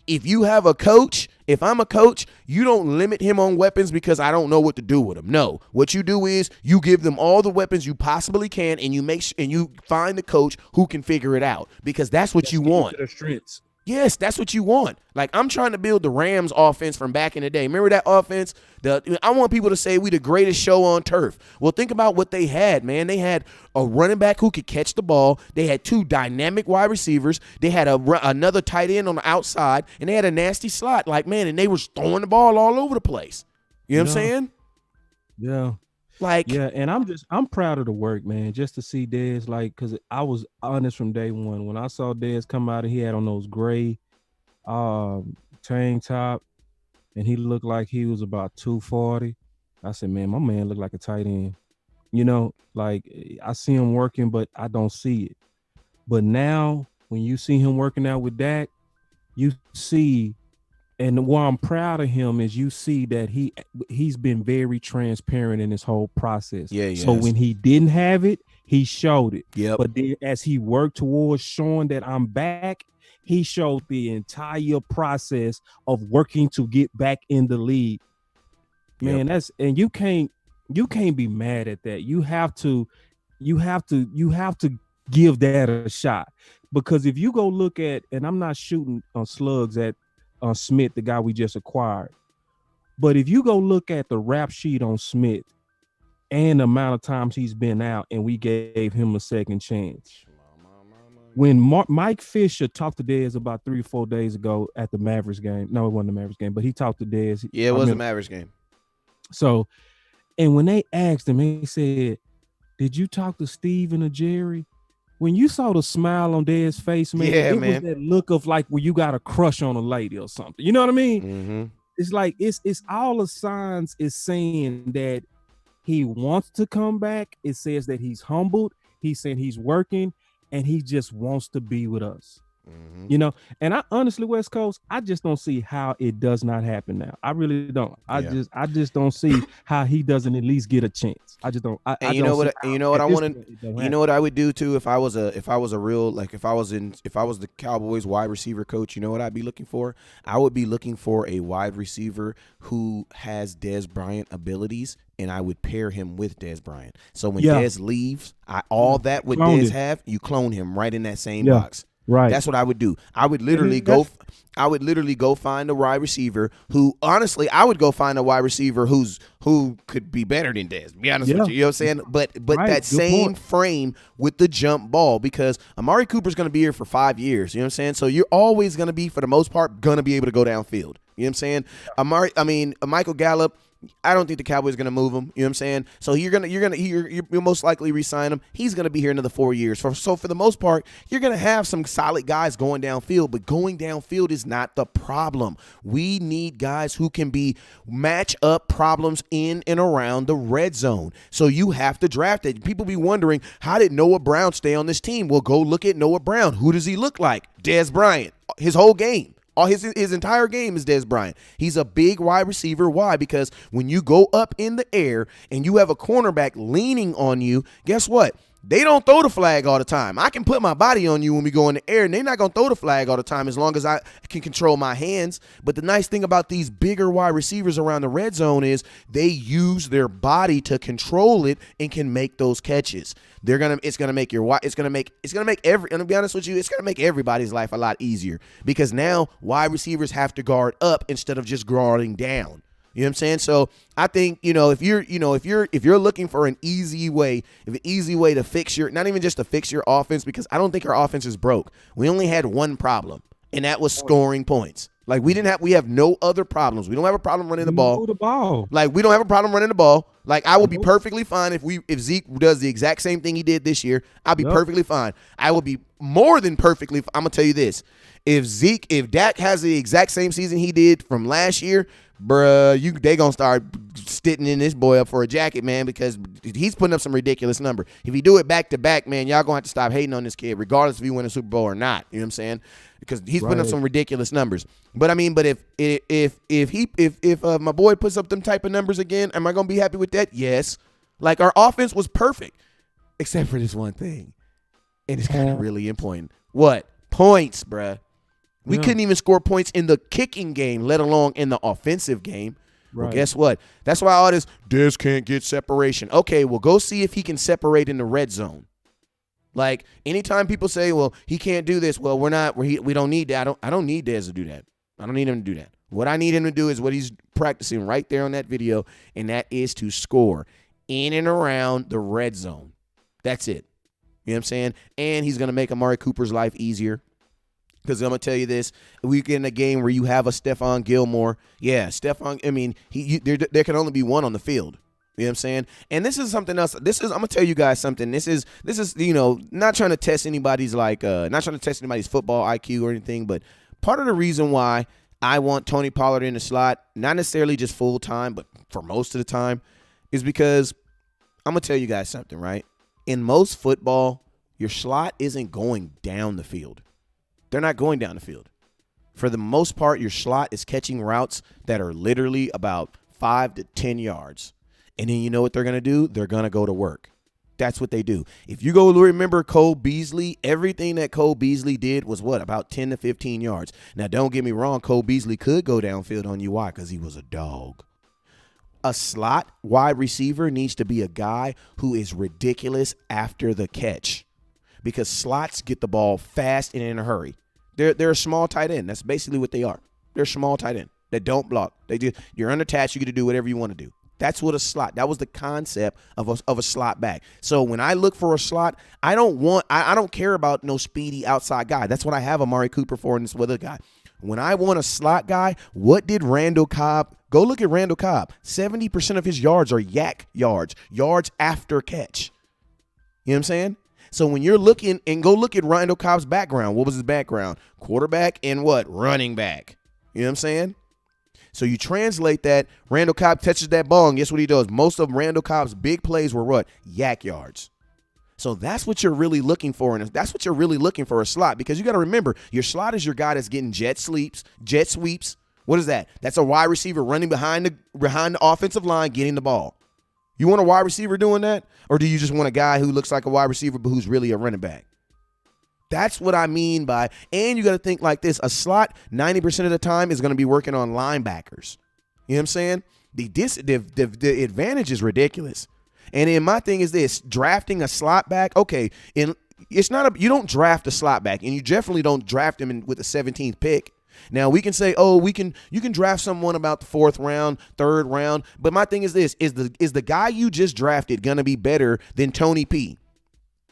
if you have a coach, if I'm a coach, you don't limit him on weapons because I don't know what to do with him. No, what you do is you give them all the weapons you possibly can, and you find the coach who can figure it out because that's what you want. Their strengths. Yes, that's what you want. Like, I'm trying to build the Rams offense from back in the day. Remember that offense? I want people to say we the greatest show on turf. Well, think about what they had, man. They had a running back who could catch the ball. They had 2 dynamic wide receivers. They had another tight end on the outside, and they had a nasty slot. Like, man, and they were throwing the ball all over the place. You know what I'm saying? Yeah. And I'm proud of the work, man, just to see Dez, like, because I was honest from day one. When I saw Dez come out and he had on those gray tank top and he looked like he was about 240, I said, man, my man looked like a tight end. You know, like, I see him working, but I don't see it. But now when you see him working out with Dak, you see. And why I'm proud of him is you see that he's been very transparent in this whole process. Yeah. So when he didn't have it, he showed it. Yep. But then as he worked towards showing that I'm back, he showed the entire process of working to get back in the league. Man, you can't be mad at that. You have to give that a shot. Because if you go look at, and I'm not shooting on slugs at Smith, the guy we just acquired. But if you go look at the rap sheet on Smith and the amount of times he's been out and we gave him a second chance. When Mike Fisher talked to Dez about 3 or 4 days ago at the Mavericks game. No, it wasn't the Mavericks game, but he talked to Dez. Yeah, it was the Mavericks game. So, and when they asked him, he said, did you talk to Steven or Jerry? When you saw the smile on Dez's face, man, Yeah, it man. was that look of like when you got a crush on a lady or something. You know what I mean? Mm-hmm. It's like it's all the signs is saying that he wants to come back. It says that he's humbled. He's saying he's working, and he just wants to be with us. Mm-hmm. You know, and I honestly, West Coast, I just don't see how it does not happen now. I really don't. I just don't see how he doesn't at least get a chance. I just don't. And you know what? You know what I want to. You know what I would do too if I was a real, like, if I was the Cowboys wide receiver coach. You know what I'd be looking for? I would be looking for a wide receiver who has Dez Bryant abilities, and I would pair him with Dez Bryant. So when Dez leaves, all that what Dez have, you clone him right in that same box. Right. That's what I would do. I would literally go find a wide receiver who, honestly, I would go find a wide receiver who could be better than Dez. To be honest with you, you know what I'm saying? But that same frame with the jump ball, because Amari Cooper's going to be here for 5 years. You know what I'm saying? So you're always going to be, for the most part, going to be able to go downfield. You know what I'm saying? Michael Gallup, I don't think the Cowboys are going to move him. You know what I'm saying? So you'll most likely re-sign him. He's going to be here another 4 years. So for the most part, you're going to have some solid guys going downfield, but going downfield is not the problem. We need guys who can be match up problems in and around the red zone. So you have to draft it. People be wondering, how did Noah Brown stay on this team? Well, go look at Noah Brown. Who does he look like? Dez Bryant. His whole game. His entire game is Dez Bryant. He's a big wide receiver. Why? Because when you go up in the air and you have a cornerback leaning on you, guess what? They don't throw the flag all the time. I can put my body on you when we go in the air, and they're not going to throw the flag all the time as long as I can control my hands. But the nice thing about these bigger wide receivers around the red zone is they use their body to control it and can make those catches. It's gonna make everybody's life a lot easier, because now wide receivers have to guard up instead of just guarding down. You know what I'm saying? So I think, if you're looking for an easy way to fix not even just to fix your offense, because I don't think our offense is broke. We only had one problem, and that was scoring points. Like we have no other problems. We don't have a problem running the ball. Like we don't have a problem running the ball. Like I will be perfectly fine if Zeke does the exact same thing he did this year. I'll be perfectly fine. I will be more than perfectly. I'm gonna tell you this: if Dak has the exact same season he did from last year, bruh, they gonna start stitching in this boy up for a jacket, man, because he's putting up some ridiculous number. If he do it back to back, man, y'all gonna have to stop hating on this kid, regardless if he win a Super Bowl or not. You know what I'm saying? Because he's putting up some ridiculous numbers. But if my boy puts up them type of numbers again, am I gonna be happy with that? Yes. Like our offense was perfect, except for this one thing, and it's kind of really important. What? Points, bruh. We couldn't even score points in the kicking game, let alone in the offensive game. Right. Well, guess what? That's why all this, Dez can't get separation. Okay, well, go see if he can separate in the red zone. Like, anytime people say, well, he can't do this, well, we don't need that. I don't need Dez to do that. I don't need him to do that. What I need him to do is what he's practicing right there on that video, and that is to score in and around the red zone. That's it. You know what I'm saying? And he's going to make Amari Cooper's life easier. Because I'm going to tell you this, we get in a game where you have a Stephon Gilmore. Yeah, Stephon, there can only be one on the field. You know what I'm saying? And this is something else. I'm going to tell you guys something. This is not trying to test anybody's not trying to test anybody's football IQ or anything, but part of the reason why I want Tony Pollard in the slot, not necessarily just full time, but for most of the time, is because I'm going to tell you guys something, right? In most football, your slot isn't going down the field. They're not going down the field. For the most part, your slot is catching routes that are literally about 5 to 10 yards. And then you know what they're going to do? They're going to go to work. That's what they do. If you go remember Cole Beasley, everything that Cole Beasley did was what? About 10 to 15 yards. Now, don't get me wrong. Cole Beasley could go downfield on you. Why? Because he was a dog. A slot wide receiver needs to be a guy who is ridiculous after the catch, because slots get the ball fast and in a hurry. They're a small tight end. That's basically what they are. They're a small tight end that don't block. You're unattached. You get to do whatever you want to do. That's what a slot. That was the concept of a slot back. So when I look for a slot, I don't care about no speedy outside guy. That's what I have Amari Cooper for and this other guy. When I want a slot guy, what did Randall Cobb? Go look at Randall Cobb. 70% of his yards are yak yards after catch. You know what I'm saying? So when you're looking, and go look at Randall Cobb's background. What was his background? Quarterback and what? Running back. You know what I'm saying? So you translate that. Randall Cobb touches that ball, and guess what he does? Most of Randall Cobb's big plays were what? Yak yards. So that's what you're really looking for, and that's what you're really looking for, a slot, because you got to remember, your slot is your guy that's getting jet sweeps. What is that? That's a wide receiver running behind the offensive line, getting the ball. You want a wide receiver doing that, or do you just want a guy who looks like a wide receiver but who's really a running back? That's what I mean by, and you got to think like this: a slot 90% of the time is going to be working on linebackers. You know what I'm saying? The advantage is ridiculous. And then my thing is this: drafting a slot back. Okay, you don't draft a slot back, and you definitely don't draft him with the 17th pick. Now we can say, oh, you can draft someone about the 4th round, 3rd round. But my thing is this: is the guy you just drafted gonna be better than Tony P?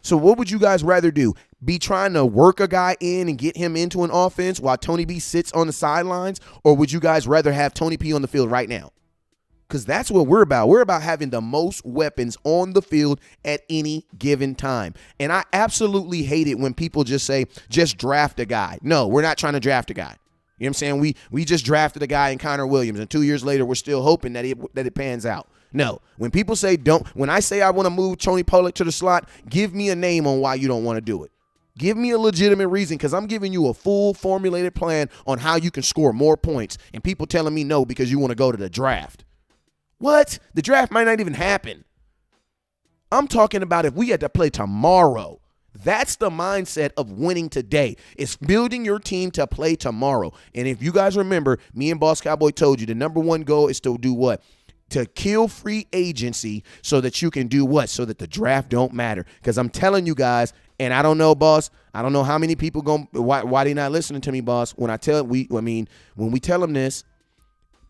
So what would you guys rather do? Be trying to work a guy in and get him into an offense while Tony B sits on the sidelines, or would you guys rather have Tony P on the field right now? Because that's what we're about. We're about having the most weapons on the field at any given time. And I absolutely hate it when people just say, just draft a guy. No, we're not trying to draft a guy. You know what I'm saying? We just drafted a guy in Connor Williams, and 2 years later, we're still hoping that it pans out. No. When people say when I say I want to move Tony Pollard to the slot, give me a name on why you don't want to do it. Give me a legitimate reason, because I'm giving you a full formulated plan on how you can score more points, and people telling me no because you want to go to the draft. What? The draft might not even happen. I'm talking about if we had to play tomorrow. That's the mindset of winning today. It's building your team to play tomorrow. And if you guys remember, me and Boss Cowboy told you the number one goal is to do what? To kill free agency so that you can do what? So that the draft don't matter. Because I'm telling you guys, and I don't know, boss, I don't know how many people why they not listening to me, boss. When when we tell them this,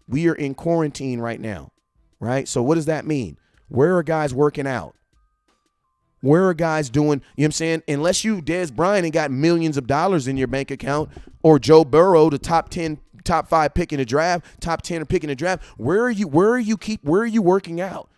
we are in quarantine right now. Right? So what does that mean? Where are guys working out? Where are guys doing, you know what I'm saying? Unless you, Dez Bryant, and got millions of dollars in your bank account, or Joe Burrow, the top 5 pick in the draft, top 10 pick in the draft, where are you working out?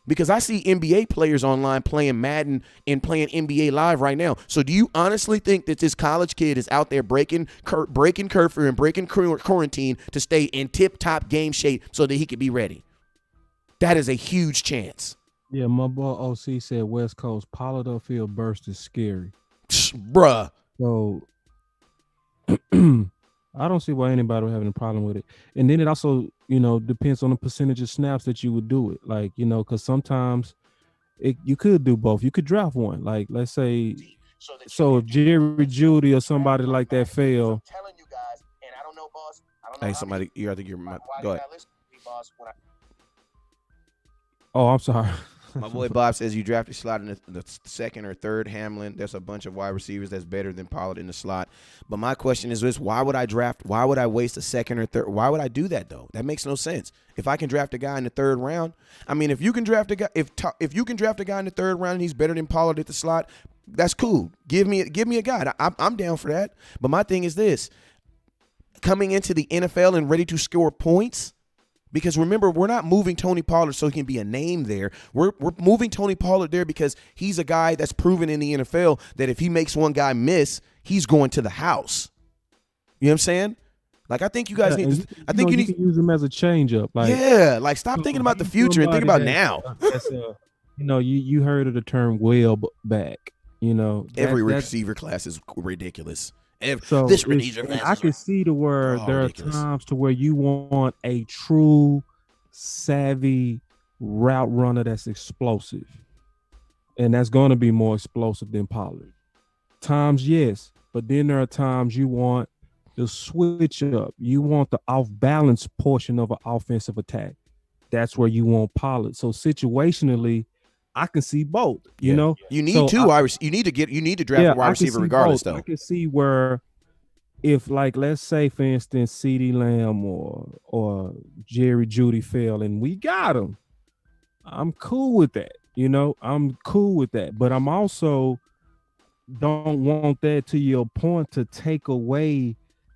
Because I see NBA players online playing Madden and playing NBA Live right now. So do you honestly think that this college kid is out there breaking curfew and breaking quarantine to stay in tip-top game shape so that he could be ready? That is a huge chance. Yeah, my boy OC said West Coast Pollard upfield burst is scary. Bruh. So I don't see why anybody would have any problem with it. And then it also, depends on the percentage of snaps that you would do it. Like, because sometimes you could do both. You could draft one. Like, let's say, so if Jerry Judy or somebody like that fail. I'm telling you guys, and I don't know, boss. Hey, somebody, I think you're go ahead. Oh, I'm sorry. My boy Bob says you draft a slot in the 2nd or 3rd. Hamlin, there's a bunch of wide receivers that's better than Pollard in the slot. But my question is this: why would I waste a 2nd or 3rd? Why would I do that though? That makes no sense. If I can draft a guy in the 3rd round, I mean, if you can draft a guy, if you can draft a guy in the 3rd round and he's better than Pollard at the slot, that's cool. Give me a guy. I'm down for that. But my thing is this: coming into the NFL and ready to score points. Because remember, we're not moving Tony Pollard so he can be a name there. We're moving Tony Pollard there because he's a guy that's proven in the NFL that if he makes one guy miss, he's going to the house. You know what I'm saying? Like, I think you guys need. I think you need to use him as a changeup. Like stop thinking about the future and think about now. You heard of the term well back. Every receiver class is ridiculous. I can see to where there ridiculous. Are times to where you want a true savvy route runner that's explosive, and that's going to be more explosive than Pollard. Times, yes, but then there are times you want the switch up. You want the off-balance portion of an offensive attack. That's where you want Pollard. So situationally, I can see both. You know, you need you need to draft a wide receiver regardless. Though I can see where, if like let's say for instance, CeeDee Lamb or Jerry Judy fell and we got him, I'm cool with that. I'm cool with that. But I'm also don't want that, to your point, to take away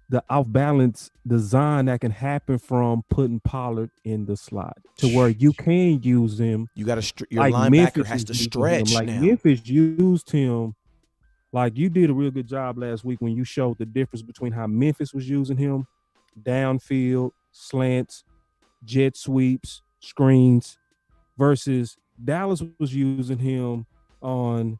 the off balance design that can happen from putting Pollard in the slot to where you can use him. You got to your Like linebacker Memphis has is to using stretch him. Like now. Memphis used him. Like you did a real good job last week when you showed the difference between how Memphis was using him, downfield, slants, jet sweeps, screens, versus Dallas was using him on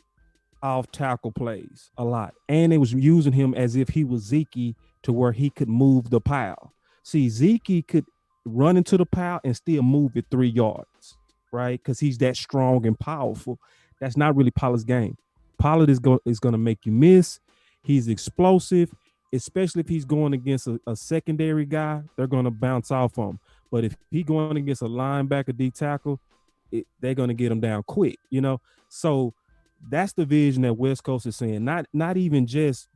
off tackle plays a lot. And they was using him as if he was Zeke to where he could move the pile. See, Zeke could run into the pile and still move it 3 yards, right? Because he's that strong and powerful. That's not really Pollard's game. Pollard is going to make you miss. He's explosive, especially if he's going against a secondary guy. They're going to bounce off him. But if he's going against a linebacker, D tackle, they're going to get him down quick, you know? So that's the vision that West Coast is saying. Not even just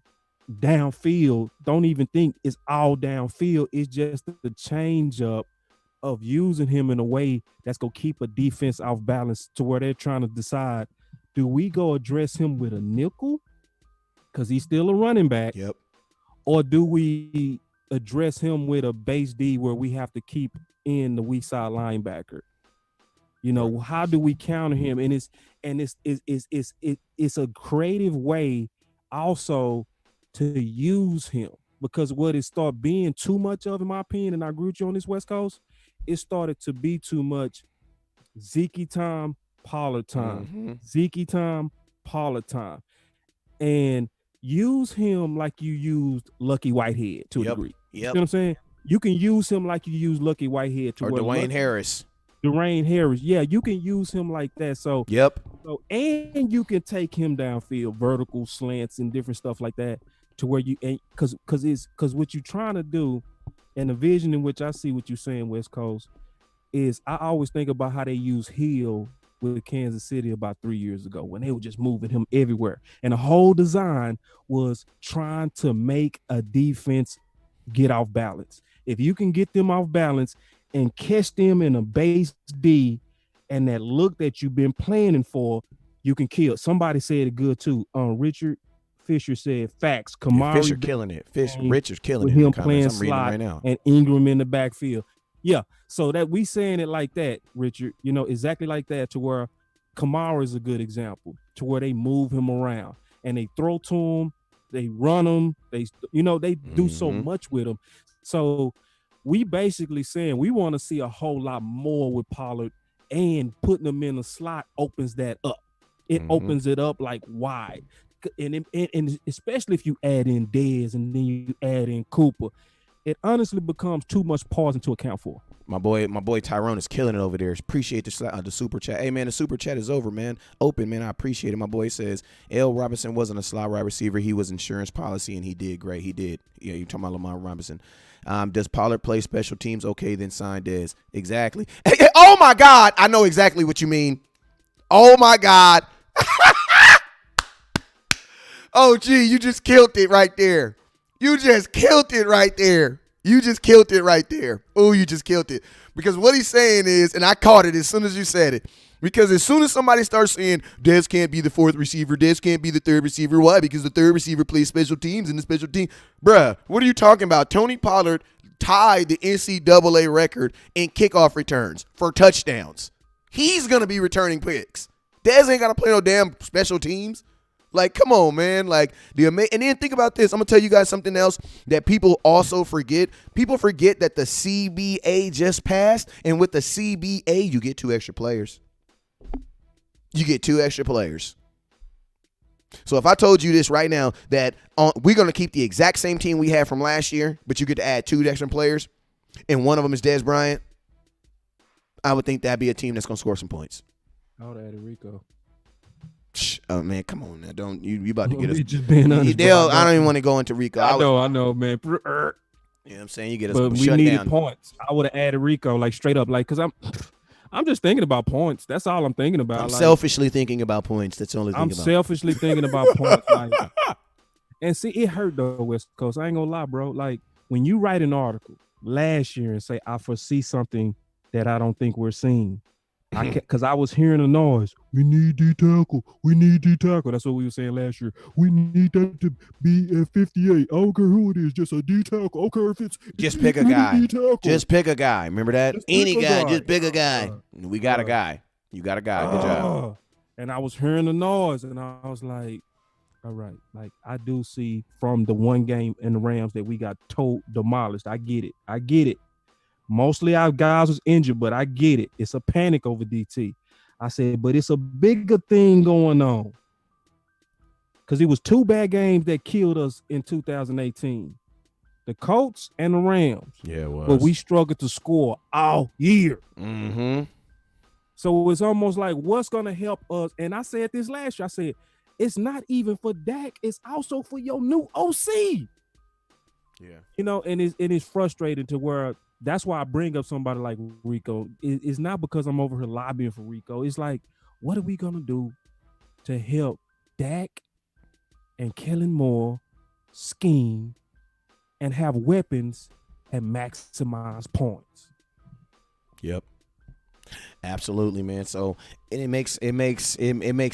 downfield. Don't even think it's all downfield. It's just the change up of using him in a way that's going to keep a defense off balance to where they're trying to decide, do we go address him with a nickel because he's still a running back? Yep. Or do we address him with a base D where we have to keep in the weak side linebacker? You know, how do we counter him? And it's a creative way also to use him, because what it started being too much of, in my opinion, and I agree with you on this West Coast, it started to be too much Zeke time, Pollard time, Zeke time, Pollard time, and use him like you used Lucky Whitehead to a degree. You know what I'm saying? You can use him like you use Lucky Whitehead to or Dwayne Harris. Dwayne Harris, yeah, you can use him like that. So So and you can take him downfield, vertical slants and different stuff like that, to where you because what you're trying to do, and the vision in which I see what you're saying, West Coast, is I always think about how they use Hill with Kansas City about 3 years ago when they were just moving him everywhere, and the whole design was trying to make a defense get off balance. If you can get them off balance and catch them in a base D and that look that you've been planning for, you can kill. Somebody said it good too. Richard Fisher said facts. Kamari Fisher killing it. Richard's killing with it. him In the playing comments. I'm reading slot right now. and Ingram in the backfield. Yeah, so that we saying it like that, Richard, you know, exactly like that, to where Kamara is a good example, to where they move him around and they throw to him, they run him, they do so much with him. So we basically saying we want to see a whole lot more with Pollard, and putting them in a slot opens that up. It opens it up like wide. And especially if you add in Dez and then you add in Cooper, it honestly becomes too much pausing to account for. My boy Tyrone is killing it over there. Appreciate the super chat. Hey man, the super chat is over, man. Open, man. I appreciate it. My boy says L. Robinson wasn't a slot wide receiver. He was insurance policy, and he did great. He did. Yeah, you're talking about Lamar Robinson. Does Pollard play special teams? Okay, then sign Dez. Exactly. Hey, oh my God, I know exactly what you mean. Oh my God. Oh gee, you just killed it right there. You just killed it right there. You just killed it right there. Oh, you just killed it. Because what he's saying is, and I caught it as soon as you said it, because as soon as somebody starts saying Dez can't be the fourth receiver, Dez can't be the third receiver, why? Because the third receiver plays special teams, and the special team, bruh, what are you talking about? Tony Pollard tied the NCAA record in kickoff returns for touchdowns. He's going to be returning picks. Dez ain't got to play no damn special teams. Like, come on, man. Like, and then think about this. I'm going to tell you guys something else that people also forget. People forget that the CBA just passed, and with the CBA, you get 2 extra players. You get 2 extra players. So if I told you this right now, that we're going to keep the exact same team we had from last year, but you get to add 2 extra players, and one of them is Dez Bryant, I would think that'd be a team that's going to score some points. I would add Rico. Oh man, come on now! Don't you about to get us? Just being honest, I don't even want to go into Rico. I know, man. You know what I'm saying? You get us, but we shut needed down. points. I would have added Rico, like straight up, like, because I'm just thinking about points. That's all I'm thinking about. I'm selfishly thinking about points. That's the only thing. I'm selfishly thinking about points. Like, and see, it hurt though, West Coast. I ain't gonna lie, bro. Like, when you write an article last year and say I foresee something that I don't think we're seeing, Because I was hearing a noise. We need D tackle. We need D tackle. That's what we were saying last year. We need that to be at 58. I don't care who it is. Just a D tackle. I don't care if it's Just pick a guy. D-tackle. Just pick a guy. Remember that? Just Any pick a guy. guy. Just pick a guy. We got a guy. You got a guy. Good job. And I was hearing the noise, and I was like, all right. Like, I do see from the one game in the Rams that we got demolished. I get it. Mostly our guys was injured, but I get it. It's a panic over DT. I said, but it's a bigger thing going on. Because it was 2 bad games that killed us in 2018. The Colts and the Rams. Yeah, it was. But we struggled to score all year. Mm-hmm. So it's almost like, what's going to help us? And I said this last year. I said, it's not even for Dak. It's also for your new OC. Yeah. You know, and it's frustrating to where that's why I bring up somebody like Rico. It's not because I'm over here lobbying for Rico. It's like, what are we going to do to help Dak and Kellen Moore scheme and have weapons and maximize points? Yep. Absolutely, man. So and it makes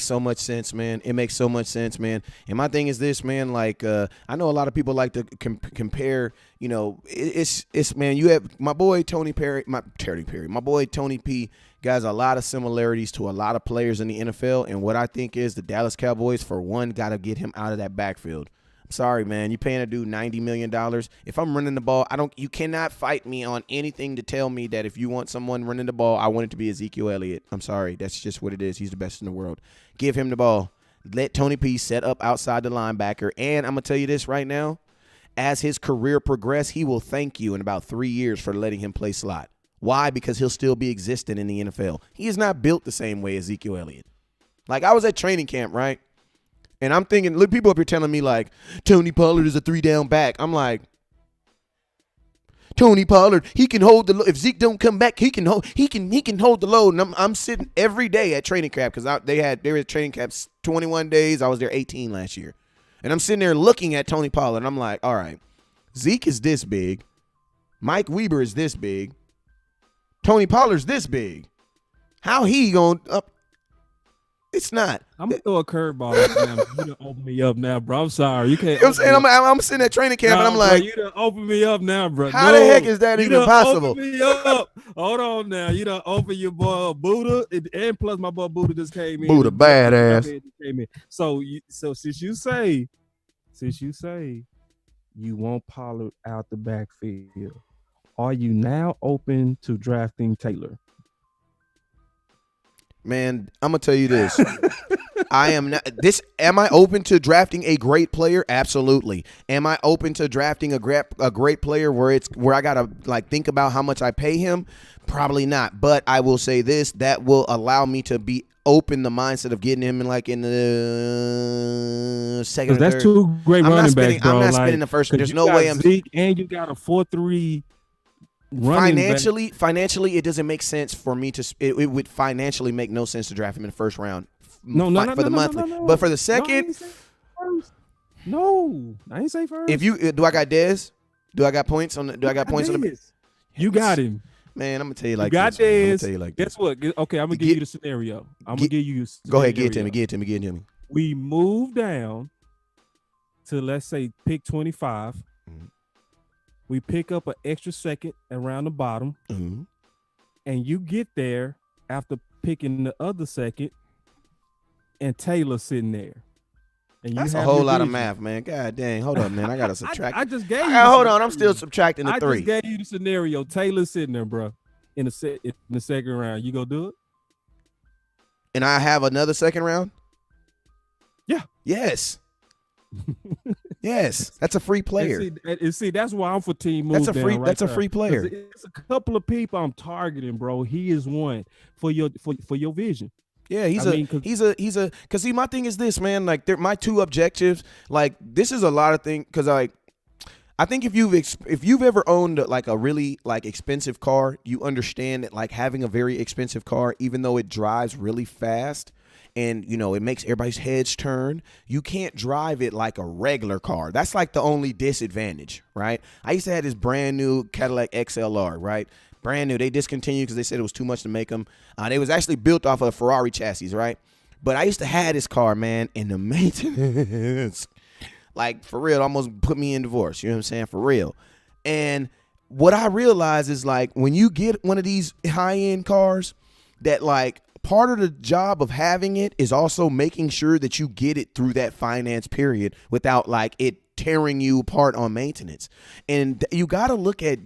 so much sense, man. It makes so much sense, man. And my thing is this, man. Like I know a lot of people like to compare. You know, it's man. You have my boy Tony Perry, my boy Tony P. Guys, a lot of similarities to a lot of players in the NFL. And what I think is the Dallas Cowboys, for one, got to get him out of that backfield. Sorry, man. You're paying a dude $90 million. If I'm running the ball, you cannot fight me on anything to tell me that if you want someone running the ball, I want it to be Ezekiel Elliott. I'm sorry. That's just what it is. He's the best in the world. Give him the ball. Let Tony P set up outside the linebacker. And I'm going to tell you this right now. As his career progresses, he will thank you in about 3 years for letting him play slot. Why? Because he'll still be existing in the NFL. He is not built the same way as Ezekiel Elliott. Like, I was at training camp, right? And I'm thinking, look, people up here telling me like Tony Pollard is a 3-down back. I'm like, Tony Pollard, he can hold the load. If Zeke don't come back, he can hold the load. And I'm sitting every day at training camp because they were at training camps 21 days. I was there 18 last year, and I'm sitting there looking at Tony Pollard. And I'm like, all right, Zeke is this big, Mike Weber is this big, Tony Pollard's this big. How he going up? It's not. I'm gonna throw a curveball at you. You done open me up now, bro. I'm sorry. You can't. You know what I'm saying? I'm sitting at training camp and I'm like, bro, you done open me up now, bro. How the heck is that even possible? Open me up. Hold on now. You done open your boy Buddha, and plus my boy Buddha just came in. Buddha badass. Came in. So since you say you want Pollard out the backfield, are you now open to drafting Taylor? Man, I'm gonna tell you this. I am not. Am I open to drafting a great player? Absolutely. Am I open to drafting a great player where I gotta like think about how much I pay him? Probably not. But I will say this: that will allow me to be open the mindset of getting him in the second. That's third. 2 great running backs, bro. I'm not spending the first. There's no way I'm. Zeke and you got a 4-3. Financially, it doesn't make sense for me to. It would financially make no sense to draft him in the first round. No, for the monthly. But for the second, no, I ain't say first. If you do, I got Dez. Do I got points on the? Do I got points on the? You got him. Man, I'm gonna tell you like you got this. Dez. Guess what? Okay, I'm gonna give you the scenario. I'm gonna give you. Go ahead, give it to me. Give it to me. We move down to, let's say, pick 25. Mm-hmm. We pick up an extra second around the bottom, mm-hmm. and you get there after picking the other second, and Taylor's sitting there. And that's a whole lot of math, man. God dang. Hold on, man. I got to subtract. I just gave you. Hold on. I'm still subtracting the 3. I just gave you the scenario. Taylor's sitting there, bro, in the second round. You gonna do it? And I have another second round? Yeah. Yes. Yes, that's a free player. And see, that's why I'm for team move. That's a free player. It's a couple of people I'm targeting, bro. He is one for your vision. Yeah, because see, my thing is this, man. Like, my 2 objectives. Like, this is a lot of things because I think if you've ever owned like a really like expensive car, you understand that like having a very expensive car, even though it drives really fast. And, you know, it makes everybody's heads turn. You can't drive it like a regular car. That's like the only disadvantage, right? I used to have this brand new Cadillac XLR, right? brand new. They discontinued because they said it was too much to make them. They was actually built off of a Ferrari chassis, right? But I used to have this car, man, and the maintenance, like for real, almost put me in divorce. You know what I'm saying? For real. And what I realized is like when you get one of these high-end cars, that like part of the job of having it is also making sure that you get it through that finance period without like it tearing you apart on maintenance. And you got to look at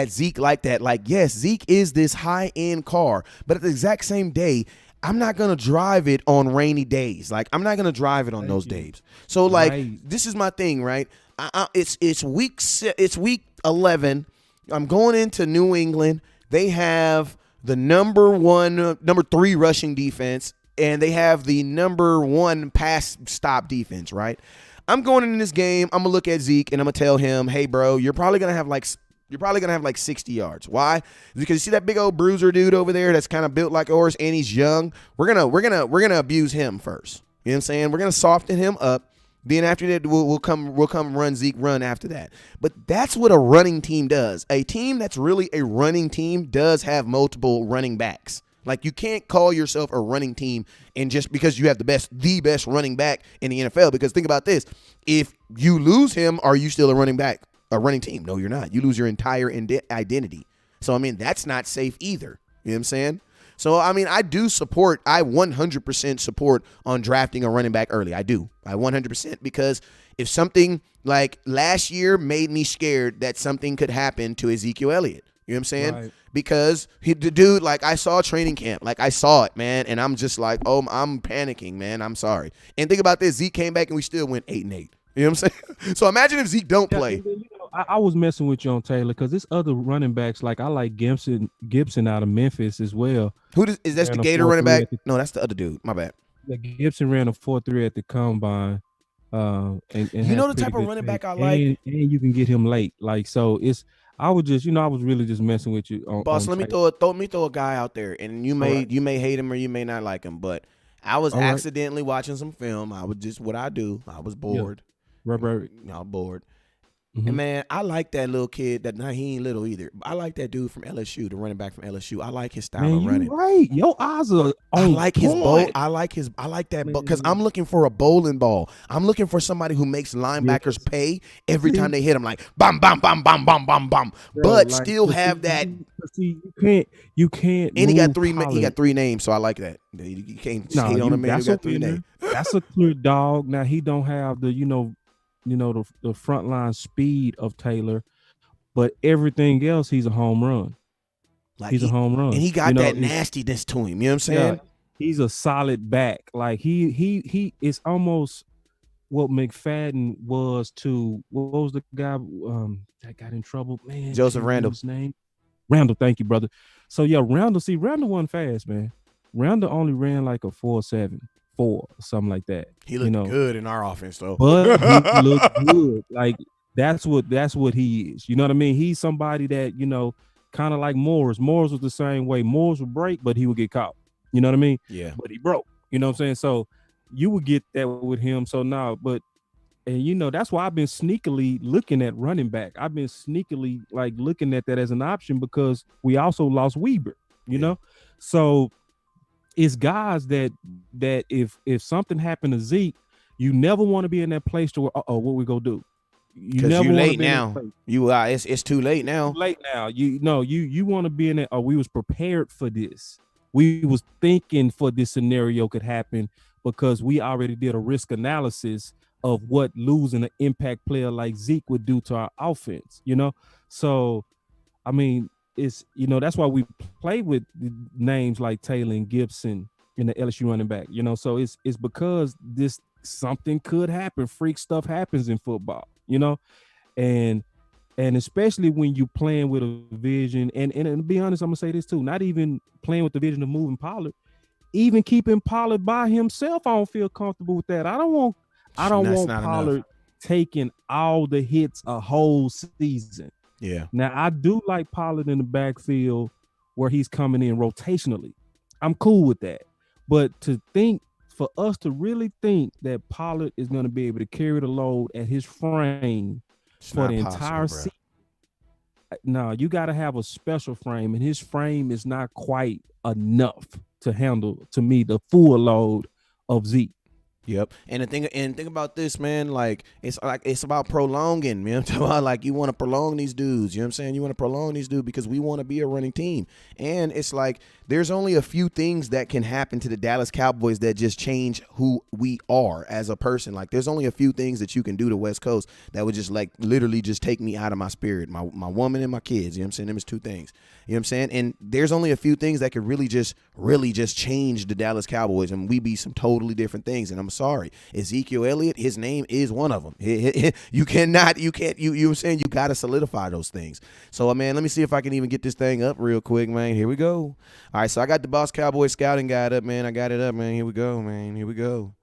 Zeke like that. Like, yes, Zeke is this high-end car, but at the exact same day, I'm not going to drive it on rainy days. Like, I'm not going to drive it on those days. So like, this is my thing, right? It's week 11. I'm going into New England. They have the number 3 rushing defense, and they have the number 1 pass stop defense, right? I'm going in this game. I'm gonna look at Zeke and I'm gonna tell him, "Hey, bro, you're probably gonna have like 60 yards. Why? Because you see that big old bruiser dude over there that's kind of built like a horse and he's young. We're gonna abuse him first. You know what I'm saying? We're gonna soften him up. Then after that, we'll come run Zeke run after that. But that's what a running team does. A team that's really a running team does have multiple running backs. Like, you can't call yourself a running team and just because you have the best running back in the NFL. Because think about this. If you lose him, are you still a running team? No, you're not. You lose your entire identity. So, I mean, that's not safe either. You know what I'm saying? So, I mean, I 100% support on drafting a running back early. I do. I 100%, because if something like last year made me scared that something could happen to Ezekiel Elliott. You know what I'm saying? Right. Because the dude, like, I saw training camp. Like, I saw it, man, and I'm just like, oh, I'm panicking, man. I'm sorry. And think about this. Zeke came back, and we still went 8-8. You know what I'm saying? So imagine if Zeke don't play. You know, I was messing with you on Taylor because there's other running backs. Like, I like Gibson out of Memphis as well. Is that the Gator running back? No, that's the other dude. My bad. Yeah, Gibson ran a 4.3 at the combine. And you know the type of running back I like? And you can get him late. Like, so it's – I was really just messing with you. Boss, let me throw a guy out there, and you may hate him or you may not like him, but I was accidentally watching some film. I was just what I do. I was bored. Yeah. Right. I'm bored. Mm-hmm. And man, I like that little kid. He ain't little either. I like that dude from LSU, the running back from LSU. I like his style of running. Right, your eyes are. I like his bowl. I like that because I'm looking for a bowling ball. I'm looking for somebody who makes linebackers pay every time they hit them, like bam, bam, bam, bam, bam, bam, bam. But like, still have that. See, you can't. And he got 3. He got 3 names, so I like that. You can't hate on a man who got 3 names. That's a clear dog. Now he don't have the the frontline speed of Taylor, but everything else, he's a home run. Like he's a home run. And he got that nastiness to him. You know what I'm saying? Yeah, he's a solid back. Like he is almost what McFadden was to, what was the guy that got in trouble? Man, Joseph Randall. His name? Randall, thank you, brother. So yeah, Randall wasn't fast, man. Randall only ran like a 4.74 or something like that. He looked good in our offense, though. But he looked good. Like that's what he is. You know what I mean? He's somebody that, kind of like Morris. Morris was the same way. Morris would break, but he would get caught. You know what I mean? Yeah. But he broke. You know what I'm saying? So you would get that with him. So now, and that's why I've been sneakily looking at running back. I've been sneakily like looking at that as an option because we also lost Weber, you know? So it's guys that if something happened to Zeke, you never want to be in that place to where, what we gonna do? You never late now. It's too late now. Too late now. You want to be in it. We was prepared for this. We was thinking for this scenario could happen because we already did a risk analysis of what losing an impact player like Zeke would do to our offense. So I mean, it's that's why we play with names like Taylor and Gibson in the LSU running back. So it's because this something could happen. Freak stuff happens in football. And especially when you playing with a vision, and to be honest, I'm gonna say this too, not even playing with the vision of moving Pollard, even keeping Pollard by himself, I don't feel comfortable with that. I don't want Pollard taking all the hits a whole season. Yeah. Now I do like Pollard in the backfield where he's coming in rotationally. I'm cool with that. But for us to really think that Pollard is going to be able to carry the load at his frame for the entire season, no, you got to have a special frame, and his frame is not quite enough to handle, to me, the full load of Zeke. Yep. And think about this, man. Like it's about prolonging, man. I'm talking about, like, you want to prolong these dudes. You know what I'm saying? You want to prolong these dudes because we want to be a running team. And it's like there's only a few things that can happen to the Dallas Cowboys that just change who we are as a person. Like there's only a few things that you can do to West Coast that would just like literally just take me out of my spirit. My woman and my kids. You know what I'm saying? Them is two things. You know what I'm saying? And there's only a few things that could really just change the Dallas Cowboys, and we be some totally different things. And I'm sorry, Ezekiel Elliott, his name is one of them. You know what I'm saying? You got to solidify those things. So, man, let me see if I can even get this thing up real quick, man. Here we go. All right, so I got the Boss Cowboy scouting guide up, man. I got it up, man. Here we go, man. Here we go.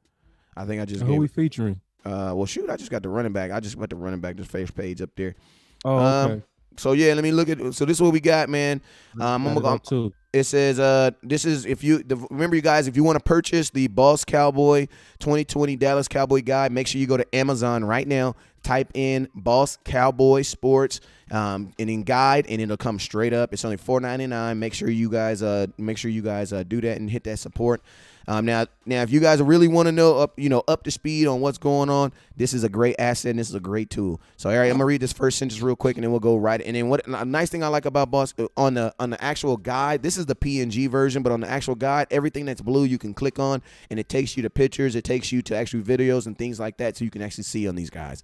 I think I just Who we featuring? Well, shoot, I just got the running back. I just got the running back, this first page up there. Oh, okay. So yeah, let me look at. So this is what we got, man. I'm gonna go too. It says, this is remember, you guys, if you want to purchase the Boss Cowboy 2020 Dallas Cowboy guide, make sure you go to Amazon right now. Type in Boss Cowboy Sports, and in guide, and it'll come straight up. It's only $4.99. Make sure you guys do that and hit that support. Now, if you guys really want to know up to speed on what's going on, this is a great asset and this is a great tool. So, all right, I'm gonna read this first sentence real quick, and then we'll go right. And then what a nice thing I like about Boss on the actual guide, this is the PNG version, but on the actual guide, everything that's blue you can click on, and it takes you to pictures, it takes you to actual videos and things like that, so you can actually see on these guys.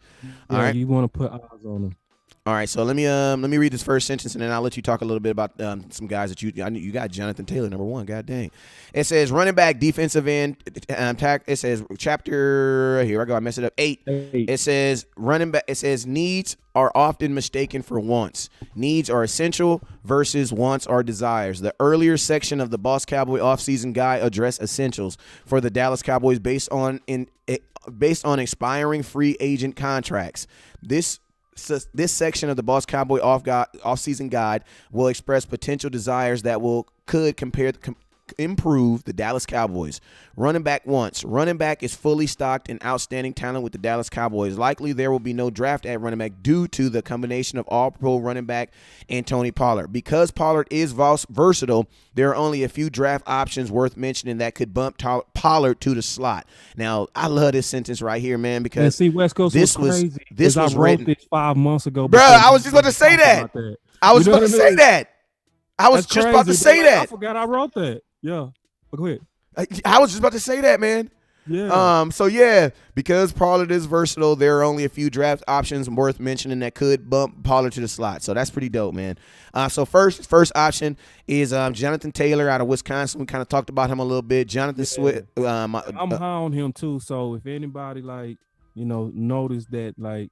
All right, you want to put eyes on them. All right, so let me read this first sentence, and then I'll let you talk a little bit about some guys that you got. Jonathan Taylor, number one. God dang. It says running back, defensive end. It says chapter. Here I go. I messed it up. 8. It says running back. It says needs are often mistaken for wants. Needs are essential versus wants are desires. The earlier section of the Boss Cowboy offseason guide addressed essentials for the Dallas Cowboys based on expiring free agent contracts. This section of the Boss Cowboy off-season guide will express potential desires that could improve the Dallas Cowboys. Running back wants. Running back is fully stocked and outstanding talent with the Dallas Cowboys. Likely there will be no draft at running back due to the combination of all-pro running back and Tony Pollard. Because Pollard is versatile, there are only a few draft options worth mentioning that could bump Pollard to the slot. Now, I love this sentence right here, man, because and see, West Coast was crazy. This was wrote this 5 months ago. Bro, I was just about to say that. I was about to say that. I was just about to say that. I forgot I wrote that. Yeah, but go ahead. I was just about to say that, man. Yeah. So yeah, because Pollard is versatile, there are only a few draft options worth mentioning that could bump Pollard to the slot. So that's pretty dope, man. So first option is Jonathan Taylor out of Wisconsin. We kind of talked about him a little bit. Jonathan Swift. I'm high on him too. So if anybody notice that,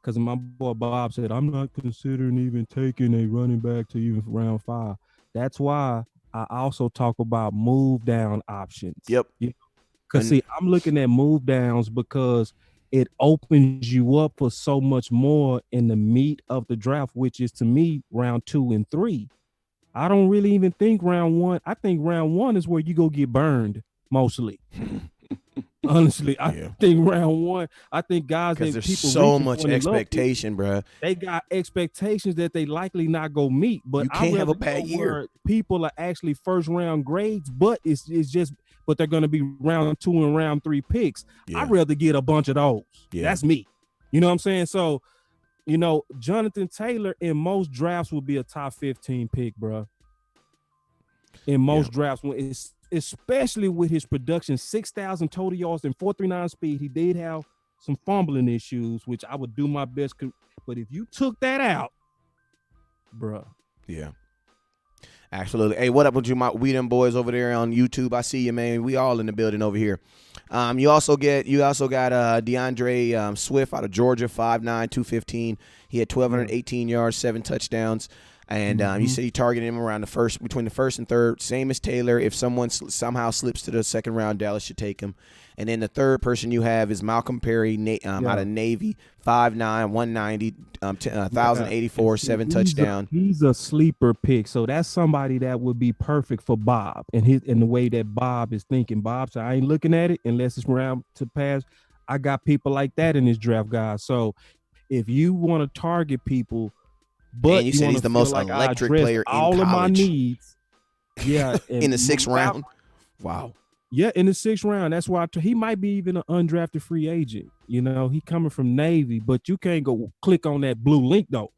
because my boy Bob said I'm not considering even taking a running back to even round 5. That's why I also talk about move down options. Yep. Because see, I'm looking at move downs because it opens you up for so much more in the meat of the draft, which is to me round 2 and 3. I don't really even think round 1. I think round 1 is where you go get burned mostly. Honestly, I think round 1. I think guys that there's people so much expectation, bro. They got expectations that they likely not go meet. But you can't have a bad year. People are actually first round grades, but but they're going to be round 2 and round 3 picks. Yeah. I'd rather get a bunch of those. Yeah. That's me. You know what I'm saying? So, Jonathan Taylor in most drafts will be a top 15 pick, bro. In most drafts, especially with his production, 6,000 total yards and 4.39 speed. He did have some fumbling issues, which I would do my best. But if you took that out, bro. Yeah. Absolutely. Hey, what up with you, we them boys over there on YouTube? I see you, man. We all in the building over here. You also got DeAndre Swift out of Georgia, 5'9", 215. He had 1,218 yards, 7 touchdowns. And you said you targeted him around between the first and third, same as Taylor. If someone somehow slips to the second round, Dallas should take him. And then the third person you have is Malcolm Perry out of Navy, 5'9", 190, 1,084, 7 touchdown. He's a sleeper pick, so that's somebody that would be perfect for Bob and the way that Bob is thinking. Bob said, I ain't looking at it unless it's round to pass. I got people like that in this draft, guys. So if you want to target people But And you said he's the most like electric I addressed player in all of my college. needs. Yeah, In the 6th round. Wow. Yeah, in the 6th round. That's why he might be even an undrafted free agent. You know, he coming from Navy, but you can't go click on that blue link though.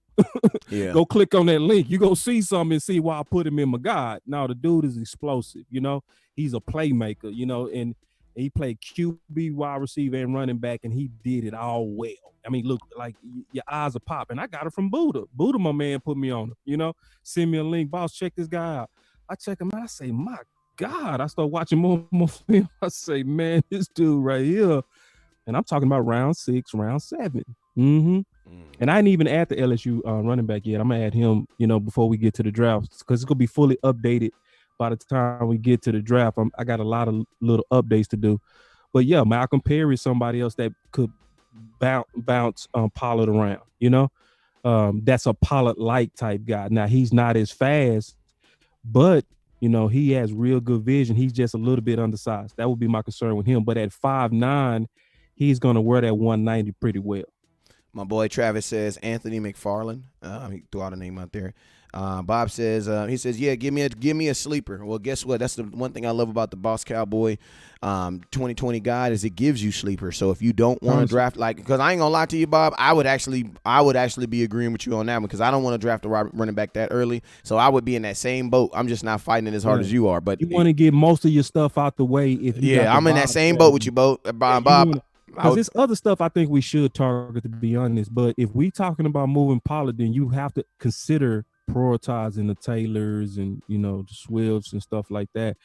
Yeah. Go click on that link. You go see something and see why I put him in my God. Now the dude is explosive. You know, he's a playmaker. You know, and he played QB, wide receiver, and running back, and he did it all well. I mean, look, like your eyes are popping. I got it from Buddha. Buddha, my man, put me on it. You know, send me a link. Boss, check this guy out. I check him out. I say, my God. I start watching more film. I say, man, this dude right here. And I'm talking about round 6, round 7. Mm-hmm. And I didn't even add the LSU running back yet. I'm gonna add him, you know, before we get to the draft, because it's gonna be fully updated by the time we get to the draft. I got a lot of little updates to do, but yeah, Malcolm Perry is somebody else that could bounce Pollard around. You know, that's a Pollard-like type guy. Now he's not as fast, but you know he has real good vision. He's just a little bit undersized. That would be my concern with him. But at 5'9", he's gonna wear that 190 pretty well. My boy Travis says Anthony McFarland. He threw out a name out there. Bob says he says, yeah, give me a sleeper. Well, guess what? That's the one thing I love about the Boss Cowboy 2020 guide is it gives you sleepers. So if you don't want to draft, like, because I ain't gonna lie to you, Bob, I would actually be agreeing with you on that one, because I don't want to draft a running back that early. So I would be in that same boat. I'm just not fighting it as hard as you are. But you want to get most of your stuff out the way. If you I'm in that same boat with you, Bob. Because there's other stuff I think we should target, to be honest. But if we talking about moving Pollard, then you have to consider prioritizing the Taylors and, you know, the Swifts and stuff like that.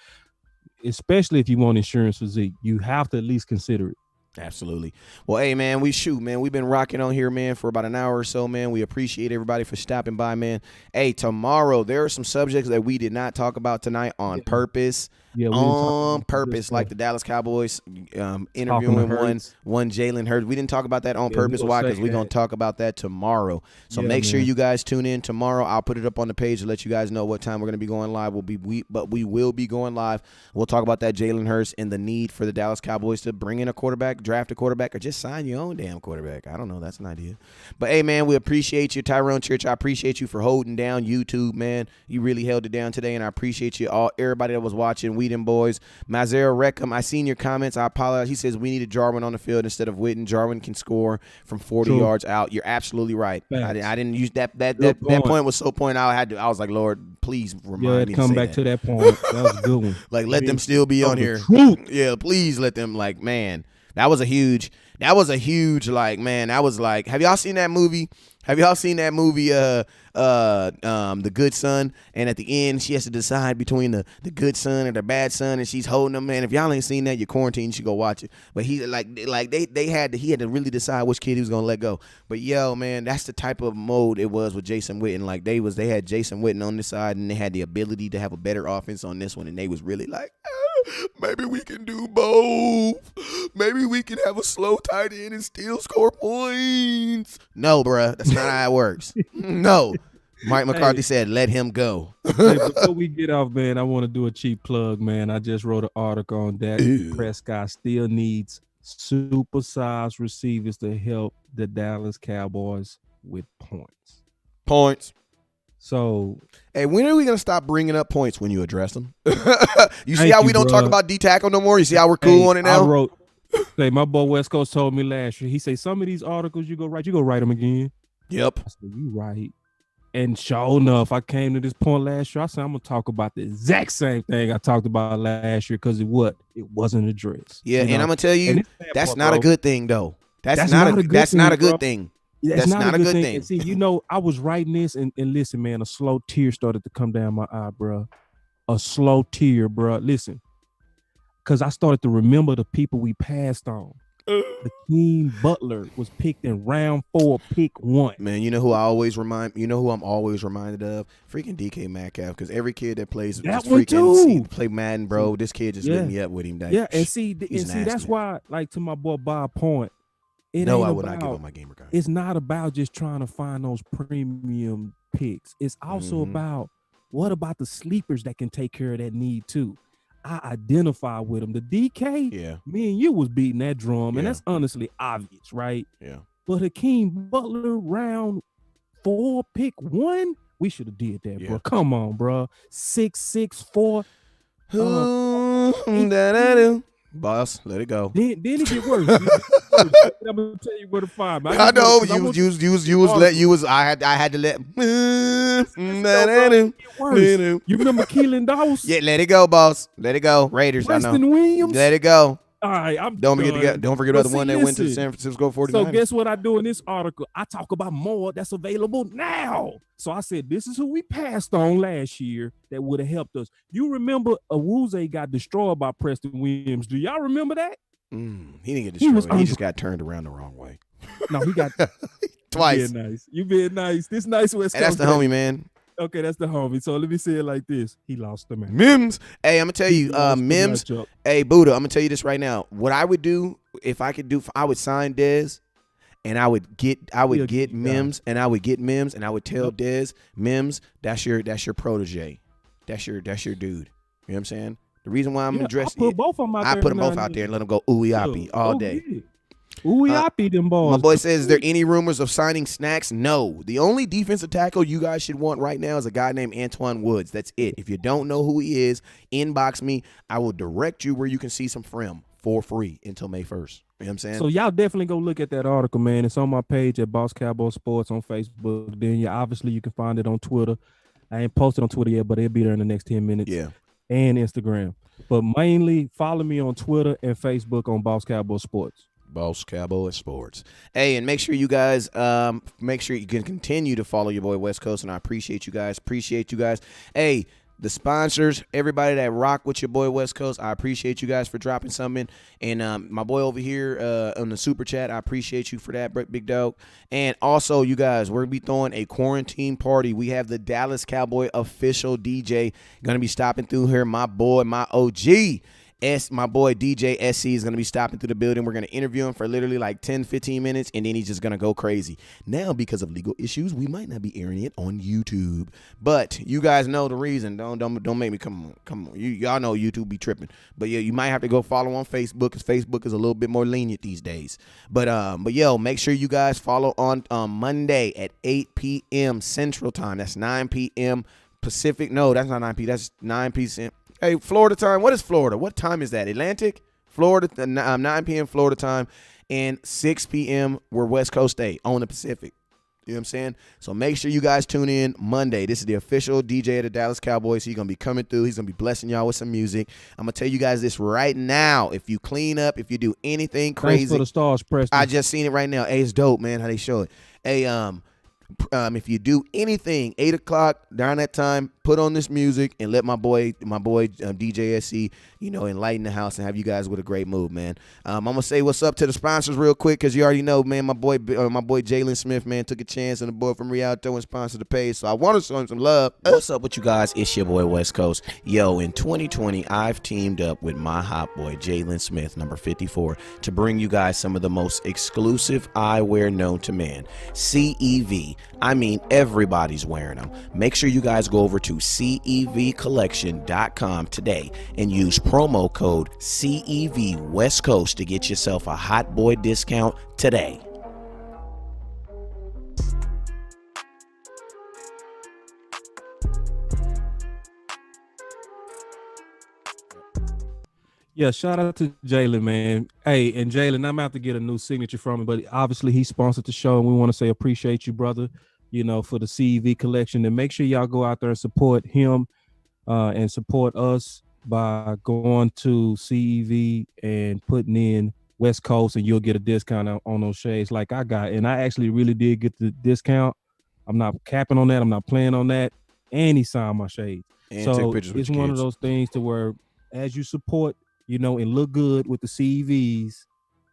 Especially if you want insurance for Zeke, you have to at least consider it. Absolutely. Well, hey, man, we've been rocking on here, man, for about an hour or so, man. We appreciate everybody for stopping by, man. Hey, tomorrow there are some subjects that we did not talk about tonight on purpose. Yeah, on purpose, like the Dallas Cowboys interviewing one Jalen Hurts. We didn't talk about that on purpose. Why? Because we're going to talk about that tomorrow. So make sure you guys tune in tomorrow. I'll put it up on the page to let you guys know what time we're going to be going live. We will be going live. We'll talk about that Jalen Hurts and the need for the Dallas Cowboys to bring in a quarterback, draft a quarterback, or just sign your own damn quarterback. I don't know. That's an idea. But, hey, man, we appreciate you. Tyrone Church, I appreciate you for holding down YouTube, man. You really held it down today, and I appreciate you all, everybody that was watching. We them boys. Mazer Reckham, I seen your comments. I apologize. He says we needed Jarwin on the field instead of Witten. Jarwin can score from 40 yards out. You're absolutely right. I didn't use that point was so point out. I was like, Lord, please remind me to come say back to that point. That was a good one. Like, let them still be on here. Yeah, please let them, like, man. That was a huge, like, man, that was like, have y'all seen that movie? The Good Son? And at the end, she has to decide between the good son and the bad son, and she's holding him. Man, if y'all ain't seen that, you're quarantined. You should go watch it. But he he had to really decide which kid he was gonna let go. But yo, man, that's the type of mode it was with Jason Witten. Like they had Jason Witten on this side, and they had the ability to have a better offense on this one, and they was really like, maybe we can do both. Maybe we can have a slow tight end and still score points. No, bruh, that's not how it works. No. Mike McCarthy said, let him go. Hey, before we get off, man, I want to do a cheap plug, man. I just wrote an article on that. Prescott still needs supersized receivers to help the Dallas Cowboys with points. So, hey, when are we going to stop bringing up points when you address them? You see how we don't talk about D-tackle no more? You see how we're cool on it now? My boy West Coast told me last year, he said, some of these articles you go write them again. Yep. I said, you right. And sure enough, I came to this point last year. I said, I'm going to talk about the exact same thing I talked about last year because it wasn't addressed. Yeah, and I'm going to tell you, that's not a good thing, though. That's not a good thing. That's not a good thing. And see, you know, I was writing this, and listen, man, a slow tear started to come down my eye, bro. A slow tear, bro. Listen, because I started to remember the people we passed on. Hakeem Butler was picked in round 4, pick 1. Man, you know who I'm always reminded of? Freaking DK Metcalf, because every kid that plays that one too. Play Madden, bro. This kid just lit me up with him. And see, that's why, like, to my boy Bob point, I would not give up my gamer card. It's not about just trying to find those premium picks. It's also about what about the sleepers that can take care of that need too. I identify with them. The DK, me and you was beating that drum, and that's honestly obvious, right? Yeah. But Hakeem Butler, round 4 pick 1. We should have did that, Yeah. bro. Come on, bro. 664. Da-da-do. Boss, let it go. Then it get worse. I'm gonna tell you where to find me. I know I had to let. Da-da-do. Worse. You remember Keelan Dawes? Yeah, let it go, boss. Let it go. Raiders, I Preston know. Williams. Let it go. All right, Don't forget about the one that went to the San Francisco 49ers. So guess what I do in this article? I talk about more that's available now. So I said, this is who we passed on last year that would have helped us. You remember Awuzie got destroyed by Preston Williams. Do y'all remember that? He didn't get destroyed. He just got turned around the wrong way. No, he got twice. You being nice. This nice West Coast. That's the homie, man. Okay, that's the homie. So let me say it like this. He lost the match. Mims. Hey, I'm going to tell you, Mims. Hey, Buddha, I'm going to tell you this right now. What I would do, if I could do, I would sign Dez, and I would get Mims, and I would get Mims, and I would tell Dez, Mims, that's your protege. That's your dude. You know what I'm saying? The reason why I'm addressing I put them both out there and let them go ooey-oppy all day. Ooey-oppy them balls. My boy says, is there any rumors of signing Snacks? No. The only defensive tackle you guys should want right now is a guy named Antoine Woods. That's it. If you don't know who he is, inbox me. I will direct you where you can see some from for free until May 1st. You know what I'm saying? So y'all definitely go look at that article, man. It's on my page at Boss Cowboy Sports on Facebook. Then obviously you can find it on Twitter. I ain't posted on Twitter yet, but it'll be there in the next 10 minutes. Yeah. And Instagram. But mainly follow me on Twitter and Facebook on Boss Cowboy Sports. Boss Cowboy Sports. Hey, and make sure you guys, make sure you can continue to follow your boy West Coast, and I appreciate you guys. Hey, the sponsors, everybody that rock with your boy West Coast, I appreciate you guys for dropping something. And my boy over here on the super chat, I appreciate you for that, Big Dog. And also, you guys, we're going to be throwing a quarantine party. We have the Dallas Cowboy official DJ going to be stopping through here. My boy, my OG. My boy DJ SC is going to be stopping through the building. We're going to interview him for literally like 10, 15 minutes, and then he's just going to go crazy. Now, because of legal issues, we might not be airing it on YouTube. But you guys know the reason. Don't make me come on. Y'all know YouTube be tripping. But yeah, you might have to go follow on Facebook, because Facebook is a little bit more lenient these days. But yo, make sure you guys follow on Monday at 8 p.m. Central Time. That's 9 p.m. Pacific. No, that's not 9 p.m. That's 9 p.m. Hey, Florida time. What is Florida? What time is that? Atlantic? Florida, 9 p.m. Florida time, and 6 p.m. we're West Coast Day on the Pacific. You know what I'm saying? So make sure you guys tune in Monday. This is the official DJ of the Dallas Cowboys. He's going to be coming through. He's going to be blessing y'all with some music. I'm going to tell you guys this right now. If you clean up, if you do anything crazy. Thanks for the stars, Preston. I just seen it right now. Hey, it's dope, man, how they show it. Hey, if you do anything, 8 o'clock during that time, put on this music and let my boy DJ SC, enlighten the house and have you guys with a great mood, man. I'm gonna say what's up to the sponsors real quick, because you already know, man. My boy Jalen Smith, man, took a chance, and the boy from Rialto and sponsored the page, so I want to show him some love. What's up with you guys? It's your boy West Coast. Yo, in 2020, I've teamed up with my hot boy Jalen Smith, number 54, to bring you guys some of the most exclusive eyewear known to man. CEV. I mean, everybody's wearing them. Make sure you guys go over to CEVcollection.com today and use promo code CEV West Coast to get yourself a hot boy discount today. Yeah, shout out to Jalen, man. Hey, and Jalen, I'm about to get a new signature from him, but obviously he sponsored the show, and we want to say appreciate you, brother, for the CEV collection. And make sure y'all go out there and support him and support us by going to CEV and putting in West Coast, and you'll get a discount on those shades like I got. And I actually really did get the discount. I'm not capping on that. I'm not playing on that. And he signed my shades. And so it's one of those things to where as you support, and look good with the CVs,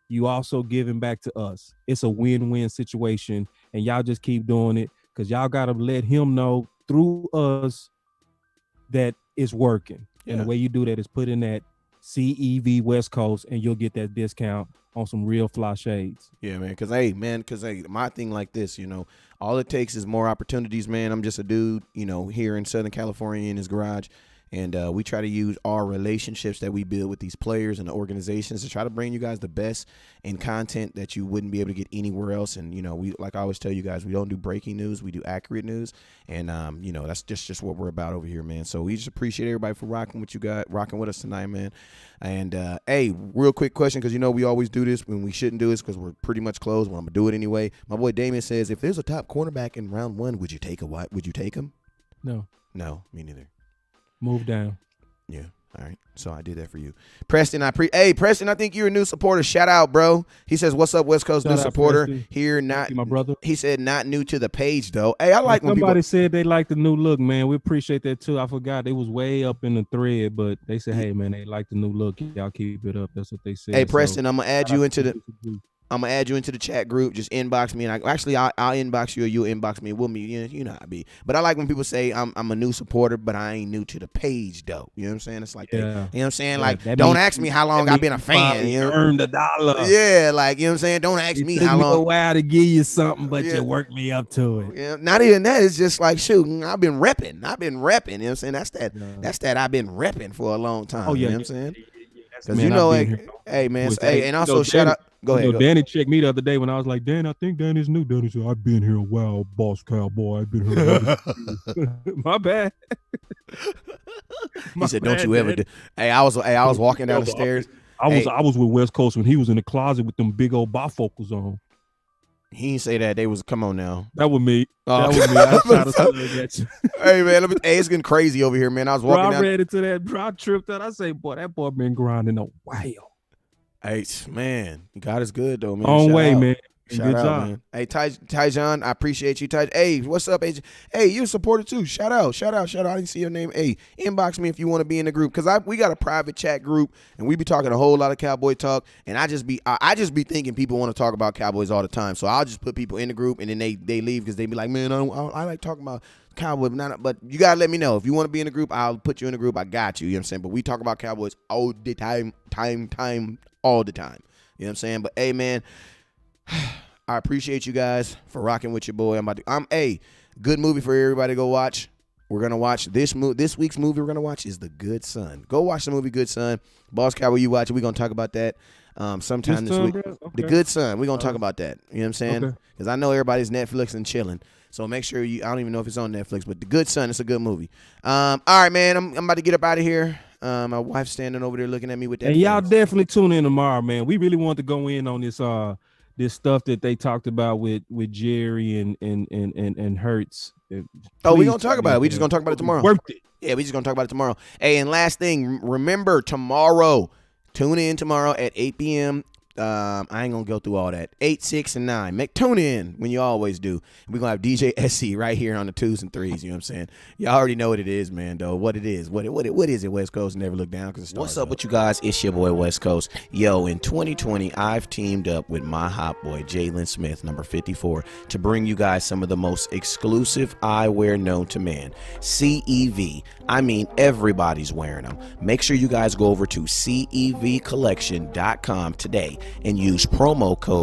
you also giving back to us. It's a win-win situation, and y'all just keep doing it, because y'all got to let him know through us that it's working. Yeah. And the way you do that is put in that CEV West Coast, and you'll get that discount on some real fly shades. Yeah, man, because my thing like this, all it takes is more opportunities, man. I'm just a dude, here in Southern California in his garage. And we try to use our relationships that we build with these players and the organizations to try to bring you guys the best in content that you wouldn't be able to get anywhere else. And, you know, we, like I always tell you guys, we don't do breaking news. We do accurate news. And, you know, that's just what we're about over here, man. So we just appreciate everybody for rocking with us tonight, man. And, hey, real quick question, because, you know, we always do this when we shouldn't do this because we're pretty much closed. Well, I'm going to do it anyway. My boy Damien says, if there's a top cornerback in round 1, would you take him? No. No, me neither. Move down. Yeah. All right. So I did that for you. Preston, hey, Preston, I think you're a new supporter. Shout out, bro. He says, what's up, West Coast? New supporter Preston. Here. Not my brother. He said not new to the page, though. Hey, I like when somebody people said they like the new look, man. We appreciate that, too. I forgot. It was way up in the thread, but they said, hey, man, they like the new look. Y'all keep it up. That's what they said. Hey, Preston, I'm going to add you into the chat group. Just inbox me, and I'll inbox you, or you'll inbox me. We'll meet. You know how I be. But I like when people say I'm a new supporter, but I ain't new to the page, though. You know what I'm saying? It's like, you know what I'm saying? Like, don't ask me how long I've been a fan. You know? Earned $1. Yeah, like, you know what I'm saying? Don't ask me how long. It took me a while to give you something, but you worked me up to it. Yeah, not even that. It's just like, shoot, I've been repping. You know what I'm saying? That's that I've been repping for a long time. Oh, yeah. You know what I'm saying? Because, you know, hey, man. Hey, and also, shout out. Go ahead. Danny checked me the other day when I was like, Dan, I think Danny's new. Danny said, I've been here a while, boss cowboy. I've been here. My bad. He said, don't you ever do. Hey, I was walking down the stairs. I was with West Coast when he was in the closet with them big old bifocals on. He didn't say that. They was, come on now. That was me. Oh. That was me. I tried to say that. Hey, man, it's getting crazy over here, man. I was walking down. I read into that. Bro, I tripped out. I say, boy, that boy been grinding a while. Hey, man, God is good, though, man. On way, man. Shout out, man. Hey, Tyjon, I appreciate you. Hey, what's up, AJ? Hey, you're a supporter too. Shout out. I didn't see your name. Hey, inbox me if you want to be in the group, because we got a private chat group, and we be talking a whole lot of Cowboy talk, and I just be thinking people want to talk about Cowboys all the time, so I'll just put people in the group, and then they leave because they be like, man, I like talking about Cowboys, but you gotta let me know if you want to be in the group. I'll put you in the group. I got you. You know what I'm saying? But we talk about Cowboys all the time, all the time. You know what I'm saying? But hey, man, I appreciate you guys for rocking with your boy. Good movie for everybody to go watch. We're gonna watch this week's movie. We're gonna watch is The Good Son. Go watch the movie Good Son. Boss Cowboy, you watch it. We're gonna talk about that sometime this week. Okay. The Good Son. We're gonna talk about that. You know what I'm saying? Because I know everybody's Netflix and chilling. So make sure I don't even know if it's on Netflix, but The Good Son, it's a good movie. All right, man, I'm about to get up out of here. My wife's standing over there looking at me with that. And y'all definitely tune in tomorrow, man. We really want to go in on this stuff that they talked about with Jerry and Hurts. We're gonna talk about it. We just gonna talk about it tomorrow. Worth it. Yeah, we just gonna talk about it tomorrow. Hey, and last thing, remember tomorrow. Tune in tomorrow at 8 p.m. I ain't gonna go through all that. 8, 6, and 9. Tune in when you always do. We're gonna have DJ SC right here on the 2s and 3s. You know what I'm saying? Y'all already know what it is, man. Though what it is, what is it? West Coast never look down because what's up with you guys? It's your boy West Coast. Yo, in 2020, I've teamed up with my hot boy Jalen Smith, number 54, to bring you guys some of the most exclusive eyewear known to man. CEV. I mean, everybody's wearing them. Make sure you guys go over to CEVcollection.com today and use promo code